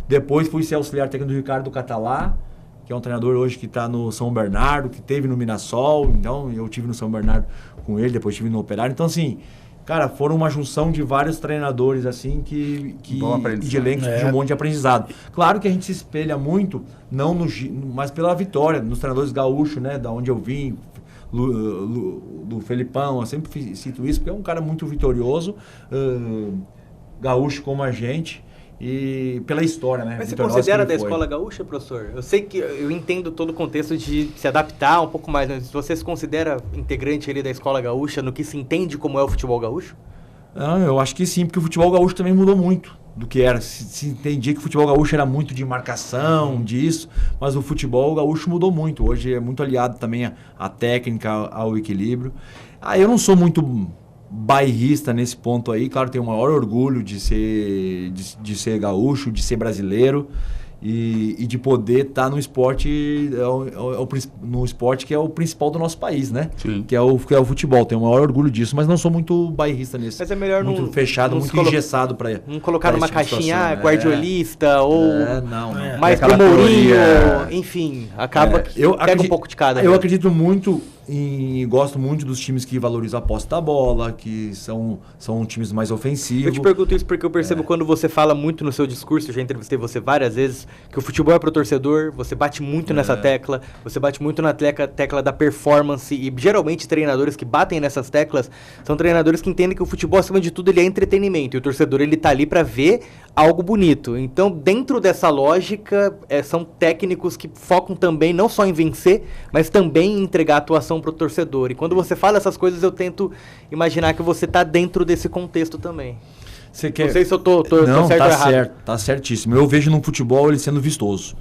Depois fui ser auxiliar técnico do Ricardo Catalá, que é um treinador hoje que está no São Bernardo, que teve no Mirassol. Então, eu tive no São Bernardo com ele, depois tive no Operário. Então, assim, cara, foram uma junção de vários treinadores, assim, e de elenco, de um monte de aprendizado. Claro que a gente se espelha muito, mas pela vitória, nos treinadores gaúchos, né, da onde eu vim, do Felipão, eu sempre cito isso, porque é um cara muito vitorioso, gaúcho como a gente, e pela história, né? Mas você considera da escola gaúcha, professor? Eu sei que eu entendo todo o contexto de se adaptar um pouco mais, mas você se considera integrante ali da escola gaúcha no que se entende como é o futebol gaúcho? Não, eu acho que sim, porque o futebol gaúcho também mudou muito do que era. Se entendia que o futebol gaúcho era muito de marcação, disso, mas o futebol gaúcho mudou muito. Hoje é muito aliado também à técnica, ao equilíbrio. Eu não sou muito bairrista nesse ponto aí, claro, tenho o maior orgulho de ser gaúcho, de ser brasileiro e de poder estar no esporte, no esporte que é o principal do nosso país, né? Sim. Que é o futebol, tenho o maior orgulho disso, mas não sou muito bairrista nesse. Mas é melhor muito fechado, muito engessado para não colocar numa caixinha guardiolista ou não. mais pro Mourinho, enfim, acaba que pega um pouco de cada. Eu acredito muito e gosto muito dos times que valorizam a posse da bola, que são times mais ofensivos. Eu te pergunto isso porque eu percebo quando você fala muito no seu discurso, eu já entrevistei você várias vezes, que o futebol é pro torcedor, você bate muito nessa tecla, você bate muito na tecla da performance, e geralmente treinadores que batem nessas teclas são treinadores que entendem que o futebol, acima de tudo, ele é entretenimento, e o torcedor, ele tá ali para ver algo bonito. Então, dentro dessa lógica, são técnicos que focam também não só em vencer, mas também em entregar atuação pro torcedor. E quando você fala essas coisas, eu tento imaginar que você tá dentro desse contexto também. Não sei se eu tô certo ou errado. Certo, tá certíssimo. Eu vejo no futebol ele sendo vistoso.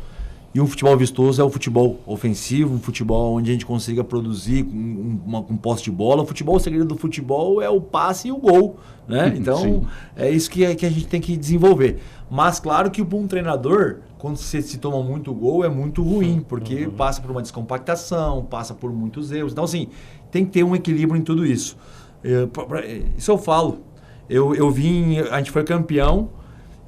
E um futebol vistoso é o futebol ofensivo, um futebol onde a gente consiga produzir um posse de bola. O segredo do futebol é o passe e o gol, né? Então, é isso que a gente tem que desenvolver. Mas, claro que um treinador, quando você se toma muito gol, é muito ruim, porque passa por uma descompactação, passa por muitos erros. Então, assim, tem que ter um equilíbrio em tudo isso. Isso eu falo. A gente foi campeão,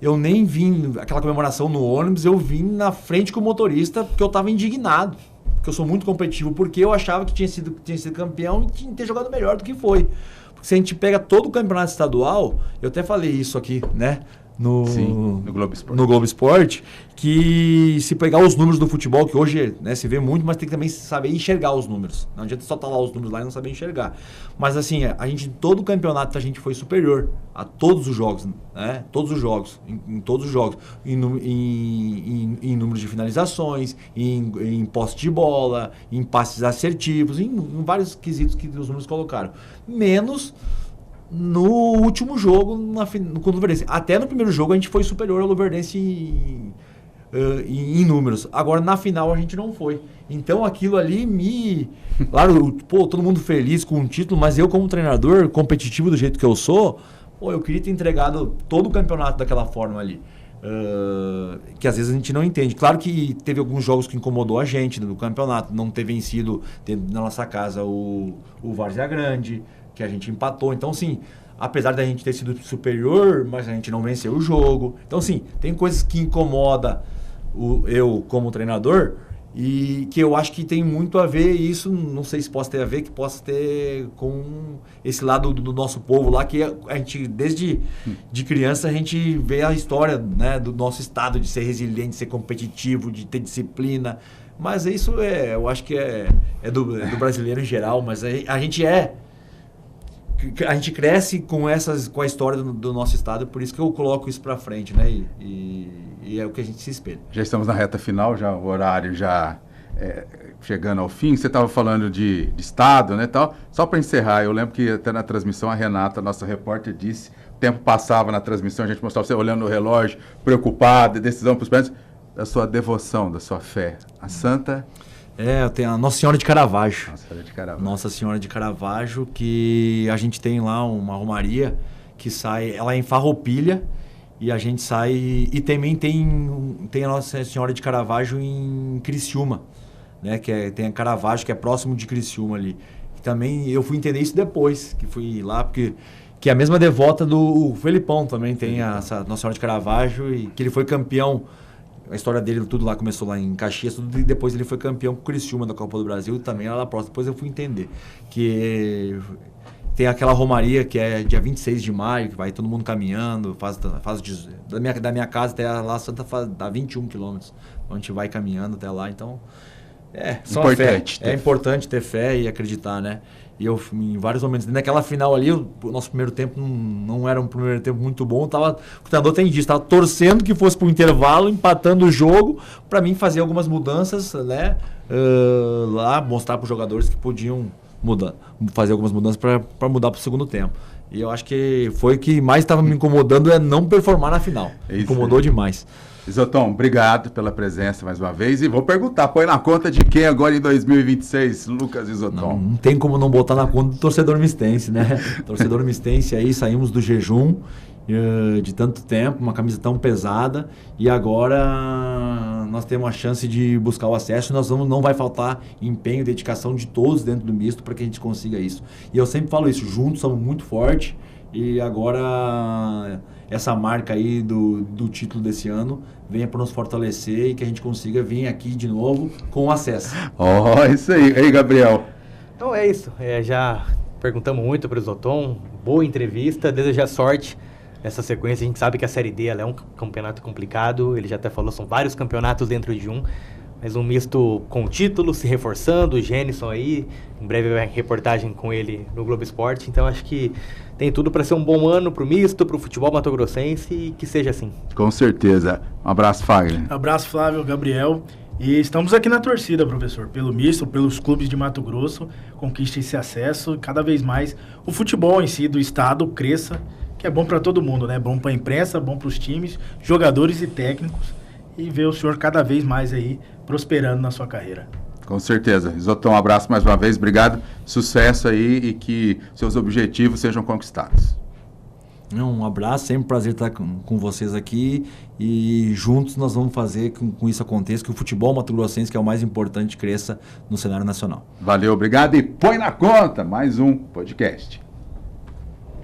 eu nem vim, aquela comemoração no ônibus, eu vim na frente com o motorista, porque eu estava indignado. Porque eu sou muito competitivo, porque eu achava que tinha sido campeão e tinha que ter jogado melhor do que foi. Porque se a gente pega todo o campeonato estadual, eu até falei isso aqui, né? no Globo Esporte. No Globo Esporte, que se pegar os números do futebol, que hoje, né, se vê muito, mas tem que também saber enxergar os números. Não adianta só estar lá os números lá e não saber enxergar. Mas assim, a gente, em todo o campeonato, a gente foi superior a todos os jogos, né? Todos os jogos, em todos os jogos. Em números de finalizações, em posse de bola, em passes assertivos, em vários quesitos que os números colocaram. Menos no último jogo, contra o Luverdense. Até no primeiro jogo a gente foi superior ao Luverdense em números. Agora na final a gente não foi. Então aquilo ali Claro, todo mundo feliz com o título, mas eu como treinador, competitivo do jeito que eu sou, eu queria ter entregado todo o campeonato daquela forma ali. Que às vezes a gente não entende. Claro que teve alguns jogos que incomodou a gente no campeonato, não ter vencido na nossa casa o Várzea Grande, que a gente empatou. Então, sim, apesar da gente ter sido superior, mas a gente não venceu o jogo. Então, sim, tem coisas que incomodam eu como treinador e que eu acho que tem muito a ver, e isso não sei se possa ter a ver, que possa ter com esse lado do nosso povo lá, que a gente, desde de criança, a gente vê a história, né, do nosso estado de ser resiliente, de ser competitivo, de ter disciplina. Mas isso eu acho que é do brasileiro em geral, mas a gente cresce com a história do nosso estado, por isso que eu coloco isso para frente, né? E é o que a gente se espelha. Já estamos na reta final, já o horário já chegando ao fim. Você estava falando de estado, né, tal. Só para encerrar, eu lembro que até na transmissão a Renata, nossa repórter, disse, o tempo passava na transmissão, a gente mostrava você olhando no relógio, preocupado, decisão para os pés, da sua devoção, da sua fé. A Santa... Eu tenho a Nossa Senhora de Caravaggio. Nossa Senhora de Caravaggio, que a gente tem lá uma romaria que sai, ela é em Farroupilha, e a gente sai, e também tem a Nossa Senhora de Caravaggio em Criciúma, né, tem a Caravaggio, que é próximo de Criciúma ali. E também eu fui entender isso depois, que fui lá, porque que é a mesma devota do Felipão também tem essa Nossa Senhora de Caravaggio, e que ele foi campeão. A história dele, tudo lá começou lá em Caxias, e depois ele foi campeão com o Criciúma da Copa do Brasil, e também lá próxima. Depois eu fui entender que tem aquela romaria que é dia 26 de maio, que vai todo mundo caminhando, da minha casa até lá, Santa dá 21 quilômetros. Então a gente vai caminhando até lá, então é importante ter fé e acreditar, né? E eu, em vários momentos, naquela final ali, o nosso primeiro tempo não era um primeiro tempo muito bom. O treinador tem disso, estava torcendo que fosse para o intervalo, empatando o jogo, para mim fazer algumas mudanças, né? Lá, mostrar para os jogadores que podiam fazer algumas mudanças para mudar para o segundo tempo. E eu acho que foi o que mais estava me incomodando, é não performar na final. Incomodou demais. Isoton, obrigado pela presença mais uma vez. E vou perguntar, põe na conta de quem agora em 2026, Lucas Isoton? Não tem como não botar na conta do torcedor mistense, né? Torcedor mistense aí, saímos do jejum de tanto tempo, uma camisa tão pesada, e agora nós temos a chance de buscar o acesso, e não vai faltar empenho e dedicação de todos dentro do misto para que a gente consiga isso. E eu sempre falo isso, juntos somos muito fortes, e agora essa marca aí do título desse ano venha para nos fortalecer e que a gente consiga vir aqui de novo com acesso. Isso aí. Ei, Gabriel. Então é isso. Já perguntamos muito para o Isoton. Boa entrevista. Desejar sorte nessa sequência. A gente sabe que a Série D ela é um campeonato complicado. Ele já até falou, são vários campeonatos dentro de um. Mas um misto com título, se reforçando, o Gênison aí, em breve vai reportagem com ele no Globo Esporte, então acho que tem tudo para ser um bom ano para o misto, para o futebol mato-grossense, e que seja assim. Com certeza. Um abraço, Fagner. Abraço, Flávio, Gabriel. E estamos aqui na torcida, professor, pelo misto, pelos clubes de Mato Grosso, conquiste esse acesso, cada vez mais o futebol em si do estado cresça, que é bom para todo mundo, né? Bom para a imprensa, bom para os times, jogadores e técnicos, e ver o senhor cada vez mais aí prosperando na sua carreira. Com certeza. Isoton, um abraço mais uma vez, obrigado, sucesso aí e que seus objetivos sejam conquistados. Um abraço, sempre um prazer estar com vocês aqui, e juntos nós vamos fazer com isso aconteça, que o futebol mato-grossense, que é o mais importante, cresça no cenário nacional. Valeu, obrigado e põe na conta mais um podcast.